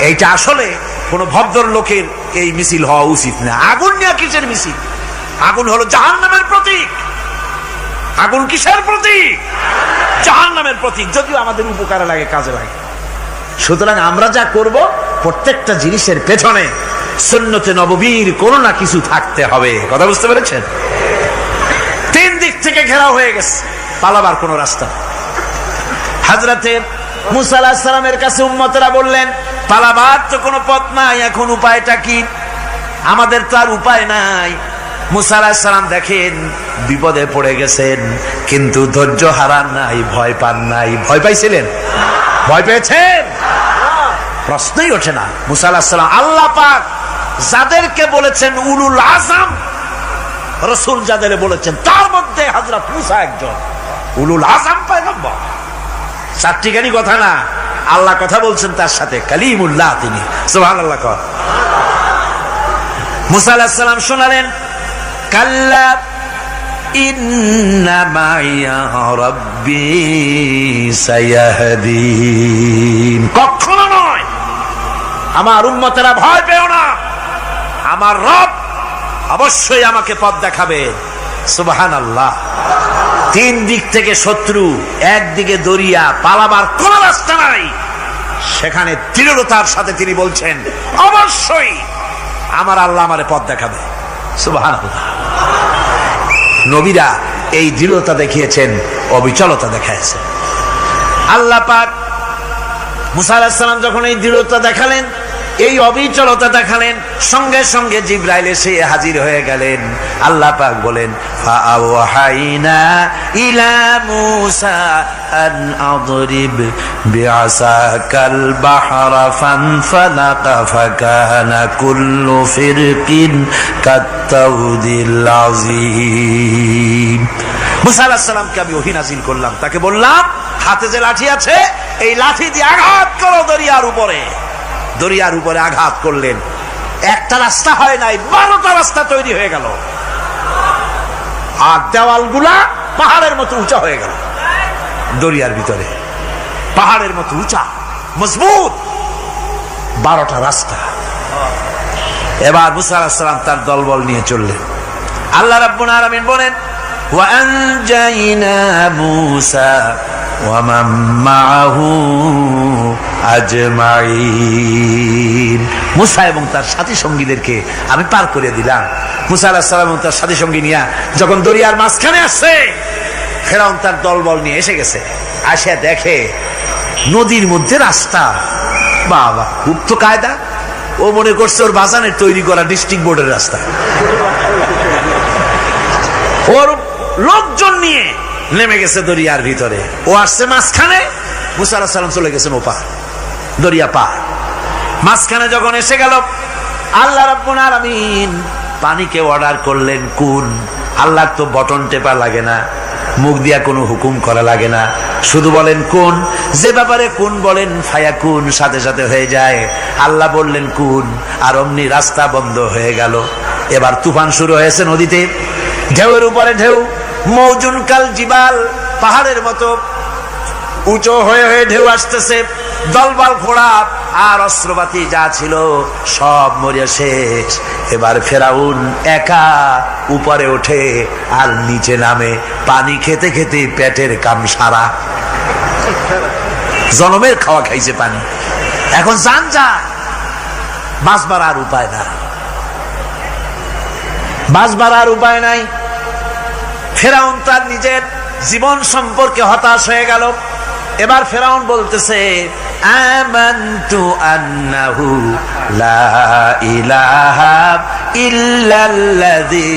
এইটা আসলে কোন ভদ্র লোকের এই মিছিল হওয়া উচিত না। আগুন নিয়ে কিসের মিছিল? আগুন হলো জাহান্নামের প্রতীক। আগুন কিসের প্রতীক? জাহান্নামের প্রতীক। যদিও আমাদের উপকারে লাগে, কাজে লাগে। সুতরাং আমরা যা করব প্রত্যেকটা জিনিসের পেছনে সুন্নতে নববীর কোনো না কিছু থাকতে হবে। কথা বুঝতে পেরেছেন? তিন দিক থেকে ঘেরাও হয়ে গেছে, পালাবার কোনো রাস্তা। হযরতে মুসা আলাইহিস সালামের কাছে উম্মতেরা বললেন, পালাবার তো কোনো পথ নাই, এখন উপায়টা কি? আমাদের তো আর উপায় নাই। মুসা আলাইহিস সালাম দেখেন বিপদে পড়ে গেছেন, কিন্তু ধৈর্য হারান নাই, ভয় পান নাই। ভয় পাইছিলেন? ভয় পেয়েছেন? প্রশ্নই ওঠে না। মুসা আলাইহিস সালাম আল্লাহ পাক যাদেরকে বলেছেন উলুল আযম রাসূল, যাদের বলেছেন তার মধ্যে হযরত মুসা একজন উলুল আযম পয়গম্বর। চারটিখানি কথা না, আল্লাহ কথা বলছেন তার সাথে, কালিমুল্লাহ তিনি। সুবহানাল্লাহ। মুসা আলাইহিস সালাম শোনালেন, কাল্লা ইন্না মাইয়া রাব্বি সায়াহদিন। কখনো নয়, আমার উম্মতেরা ভয় পেও না, আমার রব অবশ্যই আমাকে পথ দেখাবে। সুবহানাল্লাহ। তিন দিক থেকে শত্রু, একদিকে দরিয়া, পালাবার কোন রাস্তা নাই। সেখানে দৃঢ়তার সাথে তিনি বলছেন, অবশ্যই আমার আল্লাহ আমারে পথ দেখাবে। সুবহানাল্লাহ। নবীরা এই দৃঢ়তা দেখিয়েছেন, অবিচলতা দেখাইছেন। আল্লাহ পাক মুসা আলাইহিস সালাম যখন এই দৃঢ়তা দেখালেন, এই অবিচলতা দেখালেন, সঙ্গে সঙ্গে জিবরাইল এসে হাজির হয়ে গেলেন। আল্লাহ পাক বলেন, ফাআওহাইনা ইলা মূসা আন আদরিব বিআসাকাল বাহরা ফানফালাকা ফাকানা কুল্লু ফিরকিন কাত্তাউদিল আযীম। মূসা আলাইহিস সালামকে আমি ওহী নাযিল করলাম, তাকে বললাম হাতে যে লাঠি আছে এই লাঠি দিয়ে আঘাত করো দরিয়ার উপরে। দরিয়ার উপরে আঘাত করলেন, একটা রাস্তা হয় নাই, 12টা রাস্তা তৈরি হয়ে গেল। আর দেওয়ালগুলা পাহাড়ের মতো উঁচা হয়ে গেল। দরিয়ার ভিতরে পাহাড়ের মতো উঁচা, মজবুত 12টা রাস্তা। এবার মুসা আলাইহিস সালাম তার দলবল নিয়ে চললেন। আল্লাহ রাব্বুল আলামিন বলেন, ওয়া আনজাইনা মূসা ওয়া মান মাআহু আজমাইন। মুসা এবং তার সাথী সঙ্গীদেরকে আমি পার করে দিলাম। মুসা আলাইহিস সালাম এবং তার সাথী সঙ্গী নিয়ে যখন দরিয়ার মাঝখানে আসছে, ফেরাউন তার দলবল নিয়ে এসে গেছে। আসে দেখে নদীর মধ্যে রাস্তা। বাবা, খুব তো কায়দা। ও মনে করছে ওর বাজানের তৈরি করা ডিস্ট্রিক্ট বোর্ডের রাস্তা। ওর লোকজন নিয়ে নেমে গেছে দরিয়ার ভিতরে, ও আসছে মাঝখানে, মুসা আলাইহিস সালাম চলে গেছেন ওপার, দরিয়া পার। মাঝখানে যখন এসে গেল, আল্লাহ রাব্বুল আলামিন পানিকে অর্ডার করলেন কুন। আল্লাহর তো বটন টেপা লাগে না, মুখ দিয়া কোনো হুকুম করা লাগে না, শুধু বলেন কুন। যে ব্যাপারে কুন বলেন ফায়াকুন, সাথে সাথে হয়ে যায়। আল্লাহ বললেন কুন, আর অমনি রাস্তা বন্ধ হয়ে গেল। এবার তুফান শুরু হয়েছে নদীতে, ঢেউয়ের উপরে ঢেউ, মৌজুন কাল জিবাল, পাহাড়ের মতো উঁচু হয়ে হয়ে ঢেউ আসতেছে। দলবল ঘোড়া আর অস্ত্রপাতি যা ছিল সব মরিয়া শেষ। এবার ফেরাউন একা উপরে ওঠে আর নিচে নামে, পানি খেতে খেতে পেটের কাম সারা, জনমের খাওয়া খাইছে পানি। এখন জান যায়, বাঁচবার আর উপায় না, বাঁচবার আর উপায় নাই। ফেরাউন তার নিজের জীবন সম্পর্কে হতাশ হয়ে গেল। এবার ফেরাউন বলতেছে, আমানতু আন্নাহু লা ইলাহা ইল্লাল্লাযী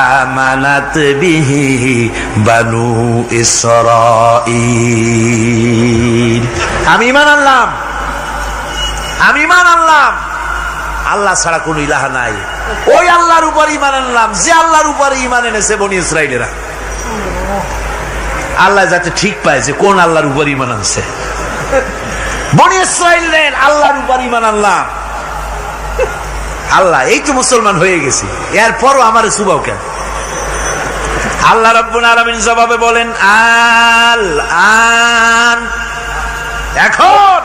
আমানাত বিহি বানু ইসরাঈল। আমি ঈমান আনলাম, আমি ঈমান আনলাম আল্লাহ ছাড়া কোন ইলাহা নাই। ওই আল্লাহর উপর ঈমান আনলাম যে আল্লাহর উপর ঈমান এনেছে বনি ইসরাঈলেরা। আল্লাহ যাতে ঠিক পায় যে কোন আল্লাহর উপর ঈমান আনছে। বনি ইসরাঈলের আল্লাহর উপর ঈমান আনলাম। আল্লাহ এই তো মুসলমান হয়ে গেছি, এরপরও আমারে সুবাও কেন? আল্লাহ রাব্বুল আলামিন জবাবে বলেন, আল আন, এখন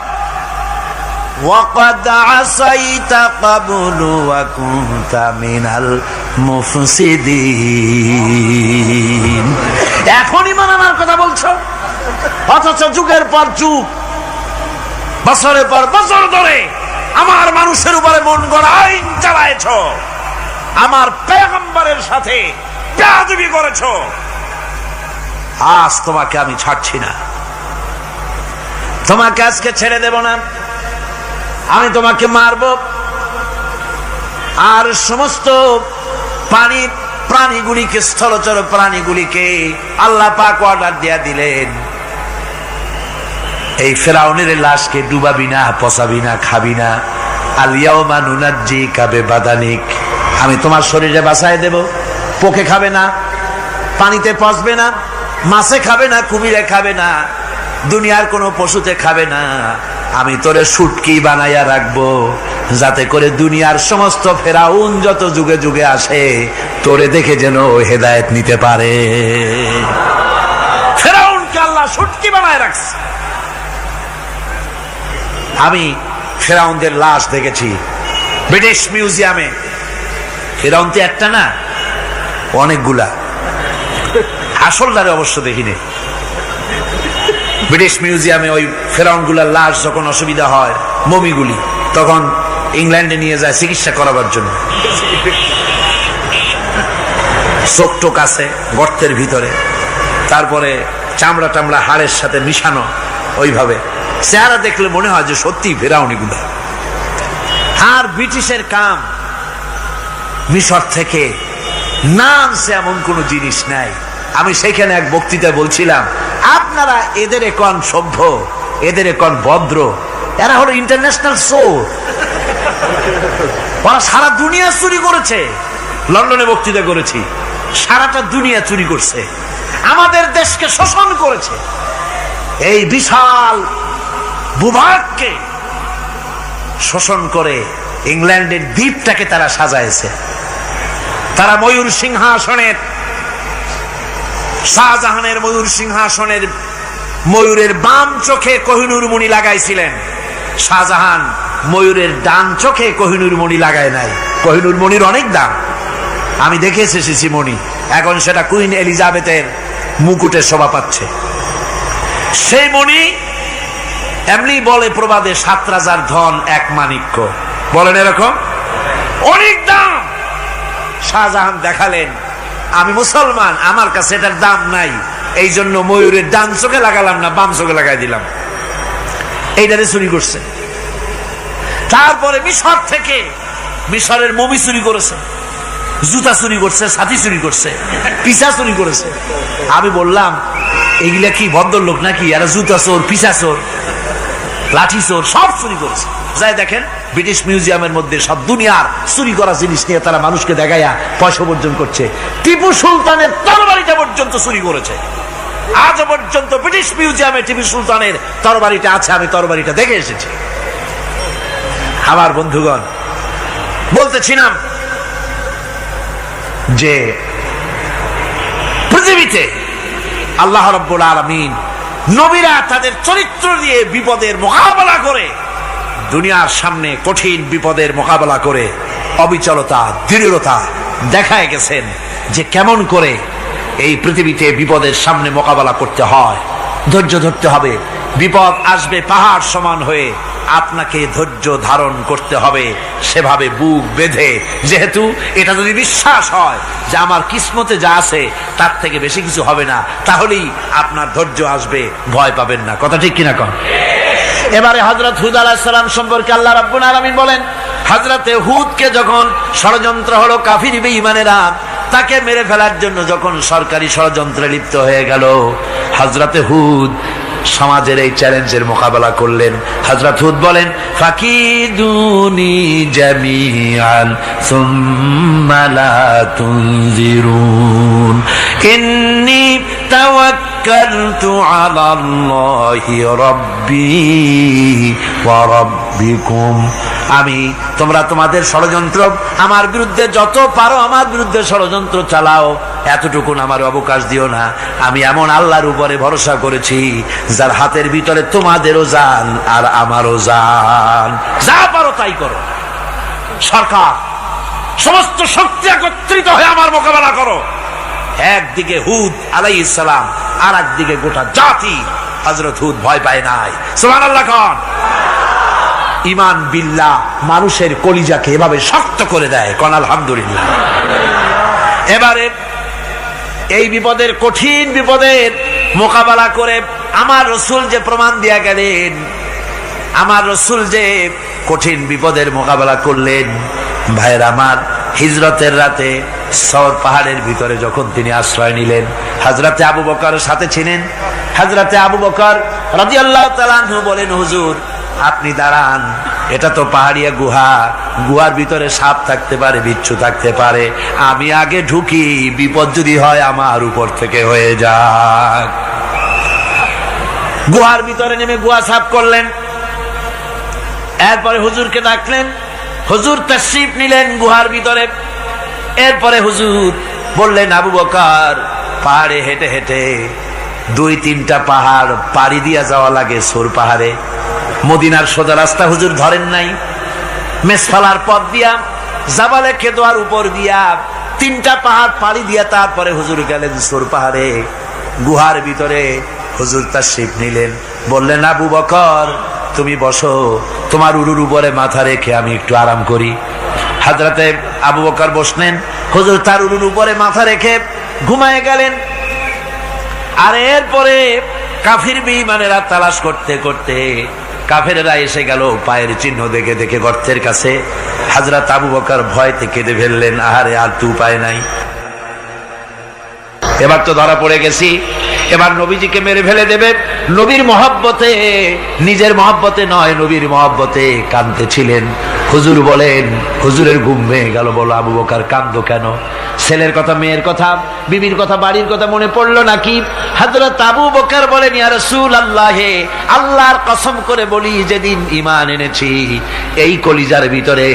ওয়াকাদ আসাইতা ক্বাবলু ওয়া কুনতা মিনাল মুফসিদিন। এখন ঈমান আনার কথা বলছো, অথচ যুগের পর যুগ, বছরের পর বছর ধরে আমার মানুষের উপরে মন গড়া আইন চালায়েছ, আমার পয়গম্বরের সাথে বেয়াদবি করেছ। আজ তোমাকে আমি ছাড়ছি না, তোমাকে আজকে ছেড়ে দেব না, আমি তোমাকে মারব। আর সমস্ত প্রাণীগুলিকে, স্থলচর প্রাণীগুলিকে আল্লাহ পাক অর্ডার দিয়া দিলেন, এই ফেরাউনের লাশকে ডুবাবি না, পচাবি না, খাবি না। আল ইয়াউমা নুনাজ্জিকা বিবাদানিক, আমি তোমার শরীরে বাঁচায় দেব। পোকে খাবে না, পানিতে পচবে না, মাছে খাবে না, কুমিরে খাবে না, দুনিয়ার কোনো পশুতে খাবে না। আমি তোরে শুটকি বানাইয়া রাখবো, যাতে করে দুনিয়ার সমস্ত ফেরাউন যত যুগে যুগে আসে তোরে দেখে যেন হেদায়েত নিতে পারে। ফেরাউনকে আল্লাহ শুটকি বানায় রাখছে। আমি ফেরাউনদের লাশ দেখেছি ব্রিটিশ মিউজিয়ামে। ফেরাউন তো একটা না, অনেকগুলা। আসলদারে অবশ্য দেখিনি। ব্রিটিশ মিউজিয়ামে ওই ফেরাউনগুলার লাশ যখন অসুবিধা হয়, মমিগুলি, তখন ইংল্যান্ডে নিয়ে যায় চিকিৎসা করাবার জন্য। চোখ টোক আছে গর্তের ভিতরে, তারপরে চামড়া টামড়া হাড়ের সাথে মিশানো, ওইভাবে চেহারা দেখলে মনে হয় যে সত্যি ফেরাউনিগুলা। আর ব্রিটিশের কাম মিশর থেকে নামছে এমন কোন জিনিস নাই। আমি সেখানে এক বক্তৃতায় বলছিলাম, আপনারা এদের এখন সভ্য, এদের এখন ভদ্র, এরা হলো ইন্টারন্যাশনাল চোর। ওরা সারা দুনিয়া চুরি করেছে। লন্ডনে বক্তৃতা করেছি, সারাটা দুনিয়া চুরি করছে, আমাদের দেশকে শোষণ করেছে। এই বিশাল ভূভাগকে শোষণ করে ইংল্যান্ডের দ্বীপটাকে তারা সাজাইছে। তারা ময়ূর সিংহাসনের, শাহজাহানের ময়ূর সিংহাসনের ময়ূরের বাম চোখে কোহিনূর মণি লাগাইছিলেন। শাহজাহান ময়ূরের ডান চোখে কোহিনূর মণি লাগায় নাই। কোহিনূর মণির অনেক দাম, আমি দেখে এসেছি মণি। এখন সেটা কুইন এলিজাবেথের মুকুটে শোভা পাচ্ছে। সেই মণি এমনি বলে প্রবাদে, 7 রাজার ধন এক মাণিক্য, বলেন এরকম, অনেক দাম। শাহজাহান দেখালেন, আমি মুসলমান, আমার কাছে এটার দাম নাই, এই জন্য ময়ূরের ডান চোখে লাগালাম না, বাম চোখে লাগাই দিলাম। এইটারে চুরি করছে। তারপরে মিশর থেকে, মিশরের মমি চুরি করেছে, জুতা চুরি করছে, ছাতি চুরি করছে, পিসা চুরি করেছে। আমি বললাম, এগুলা কি ভদ্রলোক নাকি? এরা জুতা চোর, পিসা চোর, লাঠি চোর, সব চুরি করেছে। যাই দেখেন ব্রিটিশ মিউজিয়ামের মধ্যে সব দুনিয়ার চুরি করা জিনিস নিয়ে তারা মানুষকে দেখাইয়া পয়সা উপার্জন করছে। টিপু সুলতানের তরবারিটা পর্যন্ত চুরি করেছে। আজ পর্যন্ত ব্রিটিশ মিউজিয়ামে টিপু সুলতানের তরবারিটা আছে, আমি তরবারিটা দেখে এসেছি। আমার বন্ধুগণ, বলতেছিলাম যে পৃথিবীতে আল্লাহ রাব্বুল আলামিন নবীরা তাদের চরিত্র দিয়ে বিপদের মোকাবেলা করে, দুনিয়ার সামনে কঠিন বিপদের মোকাবেলা করে অবিচলতা, দৃঢ়তা দেখায় গেছেন যে কেমন করে এই পৃথিবীতে বিপদের সামনে মোকাবেলা করতে হয়। ধৈর্য ধরতে হবে, বিপদ আসবে পাহাড় সমান হয়ে, আপনাকে ধৈর্য ধারণ করতে হবে সেভাবে বুক বেঁধে। যেহেতু এটা যদি বিশ্বাস হয় যে আমার কিসমতে যা আছে তার থেকে বেশি কিছু হবে না, তাহলেই আপনার ধৈর্য আসবে, ভয় পাবেন না। কথা ঠিক কিনা কন? এবারে হযরত হুদ আলাইহিস সালাম সম্পর্কে আল্লাহ রাব্বুল আলামিন বলেন, হযরতে হুদকে যখন ষড়যন্ত্র হলো, কাফির বেঈমানেরা তাকে মেরে ফেলার জন্য যখন সরকারি ষড়যন্ত্রে লিপ্ত হয়ে গেল, হযরতে হুদ সমাজের এই চ্যালেঞ্জের মোকাবেলা করলেন। হযরত হুদ বলেন, ফাকিদুনি জামিআন সুম্মা লা তুনজিরুন ইন্নী তাওয়াক্কালতু আলাল্লাহি রাব্বি ওয়া রাব্বিকুম। তোমরা তোমাদের ষড়যন্ত্র আমার বিরুদ্ধে যত পারো আমার বিরুদ্ধে ষড়যন্ত্র চালাও, এতটুকুন আমার অবকাশ দিও না। আমি এমন আল্লাহর উপরে ভরসা করেছি যার হাতের ভিতরে তোমাদেরও জান আর আমারও জান। যা পারো তাই করো। সরকার সমস্ত শক্তি একত্রিত হয়ে আমার মোকাবেলা করো। একদিকে হুদ আলাইহিস সালাম, আর একদিকে গোটা জাতি। হযরত হুদ ভয় পায় নাই। সুবহানাল্লাহ খান। ঈমান বিল্লাহ মানুষের কলিজাকে এভাবে শক্ত করে দেয়। কোন আলহামদুলিল্লাহ। এবারে এই বিপদের, কঠিন বিপদের মোকাবেলা করে আমার রাসূল যে প্রমাণ দিয়া গেলেন, আমার রাসূল যে কঠিন বিপদের মোকাবেলা করলেন, ভাইয়ের আমার, হিজরতের রাতে সওর পাহাড়ের ভিতরে যখন তিনি আশ্রয় নিলেন, হযরতে আবু বকরের সাথে ছিলেন। হযরতে আবু বকর রাদিয়াল্লাহু তাআলা আনহু বলেন, হুজুর আপনি দাঁড়ান, এটা তো পাহাড়িয়া গুহা, গুহার ভিতরে সাপ থাকতে পারে, বিচ্ছু থাকতে পারে, আমি আগে ঢুকি, বিপদ যদি হয় আমার উপর থেকে হয়ে যাক। গুহার ভিতরে নেমে গুহা সাফ করলেন। এরপরে হুজুরকে ডাকলেন, হুজুর তাশরীফ নিলেন গুহার ভিতরে। এরপরে হুজুর বললেন, আবু বকর পাহাড়ে হেঁটে হেঁটে 2-3টা পাহাড় পাড়ি দিয়া যাওয়া লাগে সৌর পাহাড়ে। মদিনার সোজা রাস্তা হুজুর ধরেন নাই, মেসফালার পথ দিয়া, জাবালে কেদোয়ার উপর দিয়া 3টা পাহাড় পাড়ি দিয়া তারপরে হুজুর গেলেন সৌর পাহাড়ে। গুহার ভিতরে হুজুর তাশরীফ নিলেন। বললেন, আবু বকর তুমি বসো, তোমার উরুর উপরে মাথা রেখে আমি একটু আরাম করি। হযরতে আবু বকর বসলেন, হুজুর তার উরুর উপরে মাথা রেখে ঘুমায় গেলেন। আর এরপরে কাফির বেঈমানেরা তালাশ করতে করতে কাফেরেরা এসে গেল পায়ের চিহ্ন দেখে দেখে গর্তের কাছে। হযরত আবু বকর ভয়তে কেঁদে ফেললেন, আহারে আর তো উপায় নাই, এবার তো ধরা পড়ে গেছি, এবার নবীজিকে মেরে ফেলে দেবে। নবীর মহব্বতে, নিজের মহব্বতে নয়, নবীর মহব্বতে কাঁদতেছিলেন। হুজুর বলেন, হুজুরের ঘুম ভেঙে গেল। বলো আবু বকর কাঁদো কেন? ছেলের কথা, মেয়ের কথা, বিবির কথা, বাড়ির কথা মনে পড়লো নাকি? হযরত আবু বকর বলেন, ইয়া রাসূলুল্লাহ, আল্লাহর কসম করে বলি, যেদিন ঈমান এনেছি এই কলিজার ভিতরে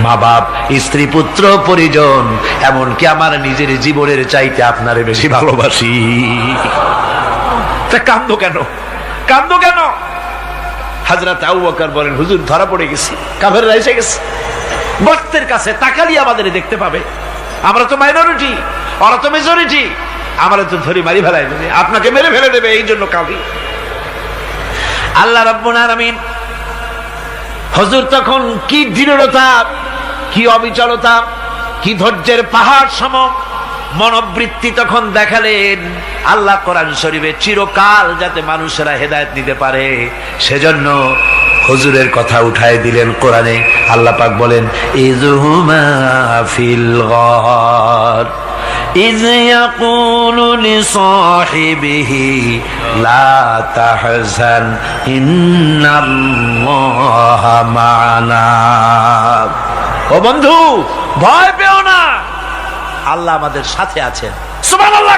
মা বাপ, স্ত্রী, পুত্র, পরিজন, এমনকি আমার নিজের জীবনের চাইতে আপনারে বেশি ভালোবাসি। তা কাঁদো কেন? কাঁদো কেন? হযরত আবু বকর বলেন, হুজুর ধরা পড়ে গেছি, কাফেররা এসে গেছে গর্তের কাছে, তাকালি আমাদের দেখতে পাবে, আমরা তো মাইনরিটি, ওরা তো মেজরিটি, আমরা তো ধরে মারি ফেলাই দেবে, আপনাকে মেরে ফেলে দেবে, এই জন্য কাঁদি। আল্লাহ রাব্বুল আলামিন, হুজুর তখন কি দৃঢ়তা, কি অবিচলতা, কি ধৈর্যের পাহাড় সম মনোবৃত্তি তখন দেখালেন। আল্লাহ কোরআন শরীফে চিরকাল যাতে মানুষেরা হেদায়েত নিতে পারে সেজন্য হুজুরের কথা উঠায় দিলেন কোরআনে। আল্লাহ পাক বলেন, ইযহুমা ফিল গার ইয ইয়াকুলু লিসাহিবিহি লা তাহজান ইন্নাল্লাহা মা'ানা। ও বন্ধু, ভয় পেও না, আল্লাহ আমাদের সাথে আছেন। সুবহানাল্লাহ।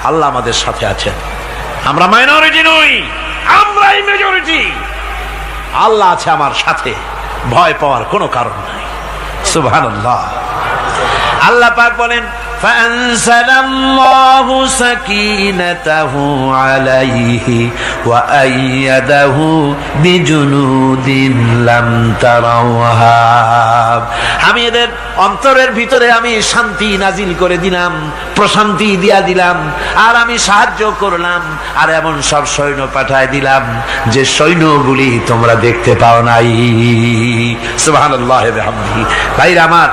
আল্লাহ আমাদের সাথে আছেন। আমরা মাইনরিটি নই, আমরাই মেজরিটি। আল্লাহ আছে আমার সাথে, ভয় পাওয়ার কোনো কারণ নাই। সুবহানাল্লাহ। আল্লাহ পাক বলেন, فأنزل الله سكينته عليه وأيده بجنود لم تروها। আমি এদের অন্তরের ভিতরে আমি শান্তি নাজিল করে দিলাম, প্রশান্তি দিয়া দিলাম, আর আমি সাহায্য করলাম, আর এমন সব সৈন্য পাঠায় দিলাম যে সৈন্যগুলি তোমরা দেখতে পাও নাই। সুবহানাল্লাহ ওয়া বিহামদিহি। ভাইরা আমার,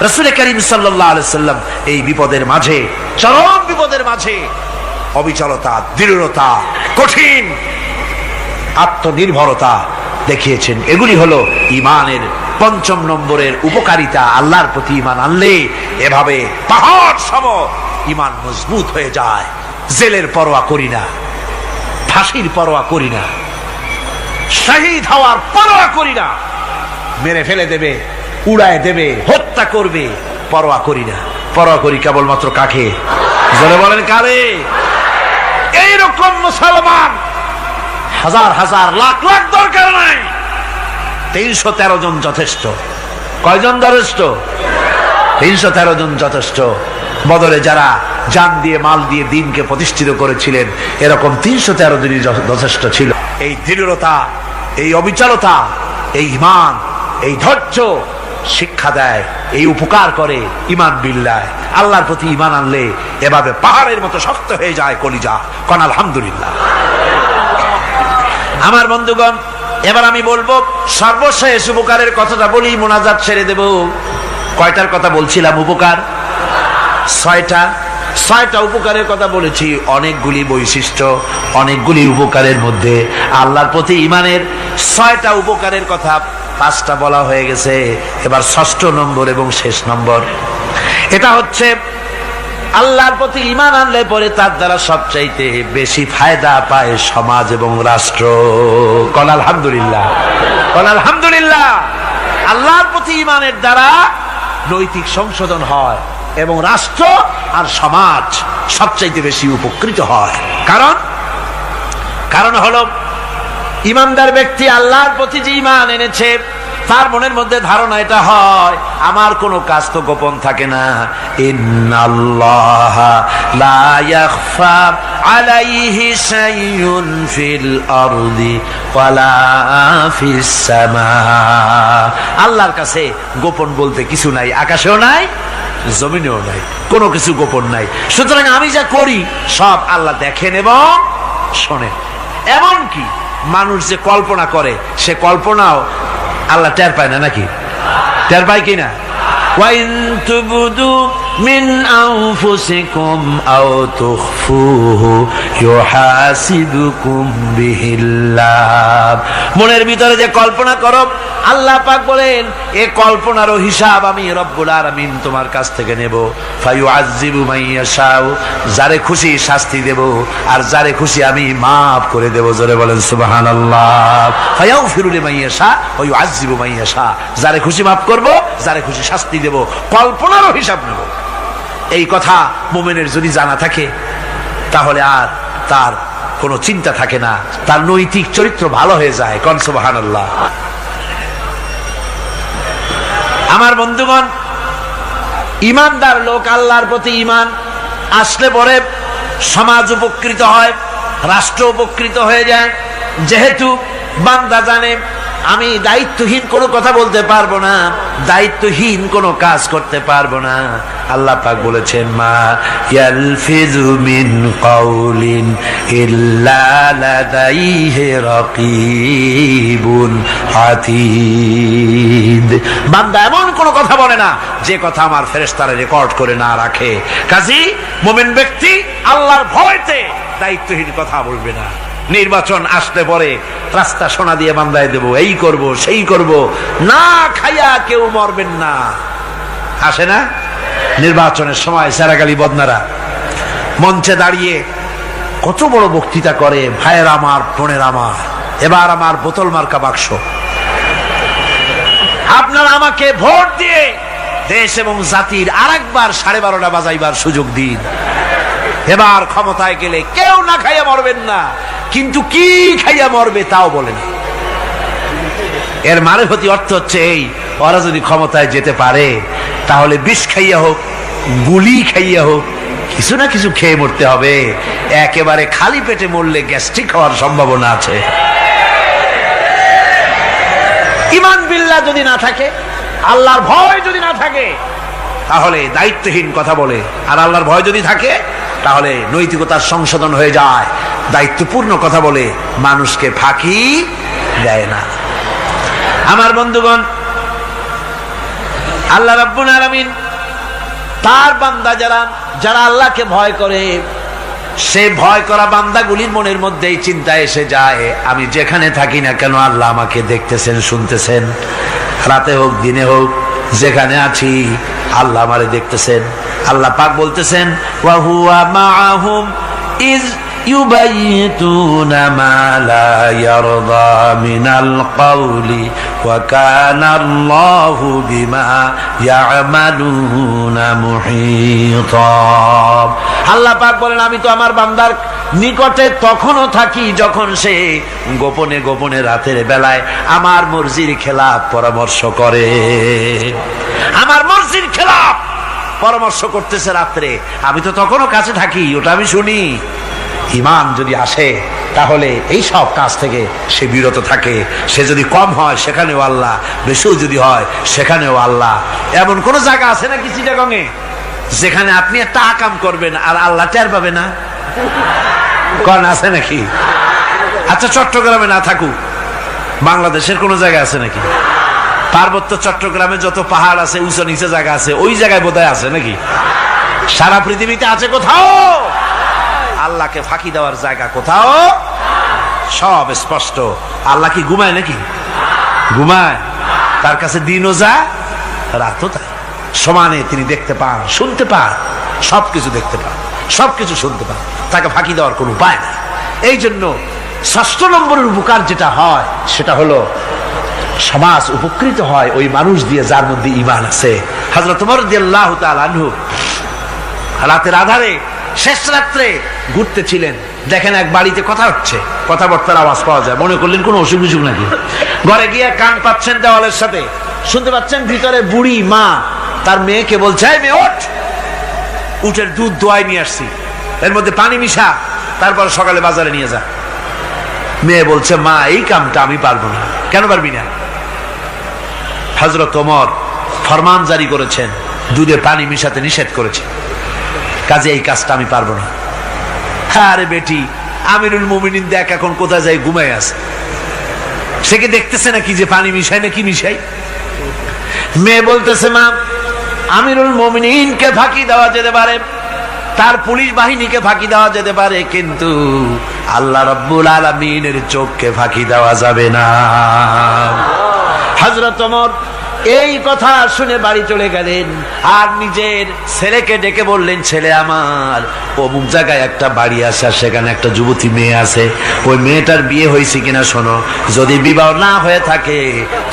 রাসূল করিম সাল্লাল্লাহু আলাইহি সাল্লাম এই বিপদের মাঝে, চরম বিপদের মাঝে অবিচলতা, দৃঢ়তা, কঠিন আত্মনির্ভরতা দেখিয়েছেন। এগুলি হলো ঈমানের পঞ্চম নম্বরের উপকারিতা। আল্লাহর প্রতি ঈমান আনলে এভাবে পাহাড় সম ঈমান মজবুত হয়ে যায়। জেলের পরোয়া করি না, ফাঁসির পরোয়া করি না, শহীদ হওয়ার পরোয়া করি না, মেরে ফেলে দেবে, উড়ায় দেবে, হত্যা করবে, পরোয়া করি না। পরোয়া করি কেবলমাত্র কাকে? জোরে বলেন কারে? এইরকম মুসলমান হাজার হাজার লাখ লাখ দরকার নাই, 313 জন যথেষ্ট। কয়জন যথেষ্ট? 313 জন যথেষ্ট। বদরে যারা জান দিয়ে, মাল দিয়ে দ্বীনকে প্রতিষ্ঠিত করেছিলেন, এরকম 313 জনই যথেষ্ট ছিল। এই দৃঢ়তা, এই অবিচলতা, এই ঈমান, এই ধৈর্য শিক্ষা দেয়, এই উপকার করে ঈমান বিল্লাহ। আল্লাহর প্রতি ঈমান আনলে এভাবে পাহাড়ের মতো শক্ত হয়ে যায় কলিজা। কোন আলহামদুলিল্লাহ। আমার বন্ধুগণ, এবার আমি বলবো সর্বশেষ উপকারের কথাটা বলি, মোনাজাত ছেড়ে দেব। কয়টার কথা বলছিলাম? উপকার 6টা উপকারের কথা বলেছি। অনেকগুলি বৈশিষ্ট্য, অনেকগুলি উপকারের মধ্যে আল্লাহর প্রতি ঈমানের 6টা উপকারের কথা 5টা বলা হয়ে গেছে। এবার 6ষ্ঠ নম্বর এবং শেষ নম্বর, এটা হচ্ছে আল্লাহর প্রতি ঈমান আনলে পরে তার দ্বারা সবচাইতে বেশি ফায়দা পায় সমাজ এবং রাষ্ট্র। কোন আলহামদুলিল্লাহ, কোন আলহামদুলিল্লাহ। আল্লাহর প্রতি ঈমানের দ্বারা নৈতিক সংশোধন হয় এবং রাষ্ট্র আর সমাজ সবচাইতে বেশি উপকৃত হয়। কারণ হলো ঈমানদার ব্যক্তি আল্লাহর প্রতি যে ঈমান এনেছে, তার মনের মধ্যে ধারণা এটা হয়, আমার কোনো কাজ তো গোপন থাকে না। ইন্নাল্লাহা লা ইয়াখফা আলাইহি শাইউন ফিল আরদি ওয়ালা ফিস সামা। আল্লাহর কাছে গোপন বলতে কিছু নাই, আকাশেও নাই, জমিনেও নাই, কোনো কিছু গোপন নাই। সুতরাং আমি যা করি সব আল্লাহ দেখেন এবং শোনেন। এমনকি মানুষ যে কল্পনা করে, সে কল্পনাও আল্লাহ টের পায় না, নাকি? টের পায় কিনা? ওয়াইন তুবদু মিন আনফুসিকুম আও তুখফুহু ইউহাসিবুকুম বিহিল্লাহ। মনের ভিতরে যে কল্পনা করো, আল্লাহ পাক বলেন এই কল্পনারও হিসাব আমি রব্বুল আলামিন তোমার কাছ থেকে নেব। ফায়ুআযযিবু মান ইয়াশাউ, যারে খুশি শাস্তি দেব, আর যারে খুশি আমি মাফ করে দেব। জোরে বলেন সুবহানাল্লাহ। ফায়াগফিরু লিমান ইয়াশা ওয়া ইউআযযিবু মান ইয়াশা, যারে খুশি মাফ করব, যারে খুশি শাস্তি দেব, কল্পনারও হিসাব নেব। এই কথা মুমিনের যদি জানা থাকে, তাহলে আর তার কোনো চিন্তা থাকে না, তার নৈতিক চরিত্র ভালো হয়ে যায়। কোন সুবহানাল্লাহ। আমার বন্ধুগণ, ঈমানদার লোক, আল্লাহর প্রতি ঈমান আসলে পরে সমাজ উপকৃত হয়, রাষ্ট্র উপকৃত হয়ে যায়। যেহেতু বান্দা জানে আমি দায়িত্বহীন কোনো কথা বলতে পারবো না, দায়িত্বহীন কোনো কাজ করতে পারবো না। আল্লাহ পাক বলেছেন, মা ইয়ালফিযু মিন কাউলিন ইল্লা লাদাইহি রাকীবুন আতীদ। বান্দা এমন কোনো কথা বলে না যে কথা আমার ফেরেশতারা রেকর্ড করে না রাখে। কাজী মুমিন ব্যক্তি আল্লাহর ভয়তে দায়িত্বহীন কথা বলবে না। নির্বাচন আসতে পরে রাস্তা সোনা দিয়ে বান্দায় দেব, এই করব সেই করব, না খাইয়া কেউ মরবেন না। আসে না নির্বাচনের সময় সেরাগালি বদনারা মঞ্চে দাঁড়িয়ে কত বড় বক্তৃতা করে, ভাইয়ের আমার, বোনের আমার, এবার আমার বোতল মার্কা বাক্স, আপনারা আমাকে ভোট দিয়ে দেশ এবং জাতির আরেকবার 12:30 বাজাইবার সুযোগ দিন। এবার ক্ষমতায় গেলে কেউ না খাইয়া মরবেন না, কিন্তু কি খাইয়া মরবে তাও বলে না। এর মারফতি অর্থ হচ্ছে এই, ওরা যদি ক্ষমতায় যেতে পারে তাহলে বিষ খাইয়া হোক, গুলি খাইয়া হোক, কিছু না কিছু খেয়ে মরতে হবে। একেবারে খালি পেটে মরলে গ্যাস্ট্রিক হওয়ার সম্ভাবনা আছে। ঈমান বিল্লাহ যদি না থাকে, আল্লাহর ভয় যদি না থাকে, তাহলে দায়িত্বহীন কথা বলে। আর আল্লাহর ভয় যদি থাকে, তাহলে নৈতিকতার সংশোধন হয়ে যায়, দায়িত্বপূর্ণ কথা বলে, মানুষকে ফাঁকি দেয় না। আমার বন্ধুগণ, আল্লাহ রাব্বুল আলামিন তার বান্দা যারা আল্লাহকে ভয় করে, সে ভয় করা বান্দাগুলির মনের মধ্যেই চিন্তা এসে যায়, আমি যেখানে থাকি না কেন আল্লাহ আমাকে দেখতেছেন, শুনতেছেন। রাতে হোক দিনে হোক, যেখানে আছি আল্লাহ আমারে দেখতেছেন। আল্লাহ পাক বলতেছেন, ওয়া হুয়া মাআহুম ইজ ইউবাইতুনা মা লা ইয়ারদা মিনাল কওলি ওয়া কানা আল্লাহু বিমা ইয়ামালুনা মুহীতা। আল্লাহ পাক বলেন, আমি তো আমার বান্দার নিকটে তখনও থাকি যখন সে গোপনে গোপনে রাতের বেলায় আমার মর্জির খেলাফ পরামর্শ করে। আমার মর্জির খেলাফ পরামর্শ করতেছে রাত্রে, আমি তো তখনও কাছে থাকি, ওটা আমি শুনি। ঈমান যদি আসে, তাহলে এই সব কাজ থেকে সে বিরত থাকে। সে যদি কম হয় সেখানেও আল্লাহ, বেশিও যদি হয় সেখানেও আল্লাহ। এমন কোন জায়গা আছে নাকি চিটাগংয়ে যেখানে আপনি একটা আকাম করবেন আর আল্লাহ টের পাবে না? কোন আছে নাকি? আচ্ছা, চট্টগ্রামে না থাকুক, বাংলাদেশের কোন জায়গা আছে নাকি? পার্বত্য চট্টগ্রামে যত পাহাড় আছে, উঁচু নিচে জায়গা আছে, ওই জায়গায় বোধহয় আছে নাকি? সারা পৃথিবীতে আছে কোথাও? আল্লাহকে ফাঁকি দেওয়ার জায়গা কোথাও? সব স্পষ্ট। আল্লাহ কি ঘুমায় নাকি? ঘুমায়? তার কাছে দিনও যা, রাতও তাই। সমানে তিনি দেখতে পান, শুনতে পান, সবকিছু দেখতে পান, সবকিছু শুনতে পান। তাকে ফাঁকি দেওয়ার কোনো উপায় নেই। এই জন্য ৬ষ্ঠ নম্বরের উপকার যেটা হয়, সেটা হলো সমাজ উপকৃত হয় ওই মানুষ দিয়ে যার মধ্যে ঈমান আছে। হযরত ওমর রাদিয়াল্লাহু তাআলা আনহু রাতের আধারে শেষ রাত্রে ঘুরতেছিলেন, দেখেন এক বাড়িতে কথা হচ্ছে, কথাবার্তার আওয়াজ পাওয়া যায়। মনে করলেন কোন অসুখ বিসুখ নাকি। ঘরে গিয়ে কান পাচ্ছেন দেওয়ালের সাথে, শুনতে পাচ্ছেন ভিতরে বুড়ি মা তার মেয়েকে বলছে, এই মেয়ে ওঠ, উটের দুধ দোয়াই নিয়ে আসছি, এর মধ্যে পানি মিশা, তারপর সকালে বাজারে নিয়ে যা। মেয়ে বলছে, মা এই কামটা আমি পারবো না। কেন পারবি না? হযরত ওমর ফরমান জারি করেছেন, দুধে পানি মিশাতে নিষেধ করেছেন, কাজে এই কাজটা আমি পারবো না। আরে বেটি, আমিরুল মুমিনিন দেখ এখন কোথায় যায়, ঘুমায় আছে, সে কি দেখতেছে নাকি যে পানি মিশাই না কি মিশাই? মেয়ে বলতেছে, মা আমিরুল মুমিনিনকে ফাঁকি দেওয়া যেতে পারে, তার পুলিশ বাহিনীকে ফাঁকি দেওয়া যেতে পারে, কিন্তু আল্লাহ রাব্বুল আলামিনের চোখকে ফাঁকি দেওয়া যাবে না। হযরত ওমর এই কথা শুনে বাড়ি চলে গেলেন, আর নিজের ছেলেকে ডেকে বললেন, ছেলে আমার, অমুক জায়গায় একটা বাড়ি আছে, সেখানে একটা যুবতী মেয়ে আছে, ওই মেয়েটার বিয়ে হয়েছে কিনা শোনো, যদি বিবাহ না হয়ে থাকে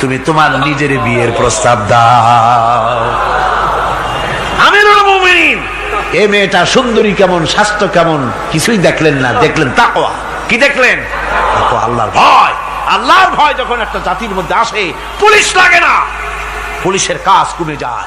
তুমি তোমার নিজের বিয়ের প্রস্তাব দাও। আমিরুল মুমিনিন এই মেয়েটা সুন্দরী কেমন, স্বাস্থ্য কেমন, কিছুই দেখলেন না, দেখলেন তাকওয়া। কি দেখলেন? আল্লাহর ভয়। আল্লাহর ভয় যখন একটা জাতির মধ্যে আসে, পুলিশ লাগে না, পুলিশের কাজ কমে যায়।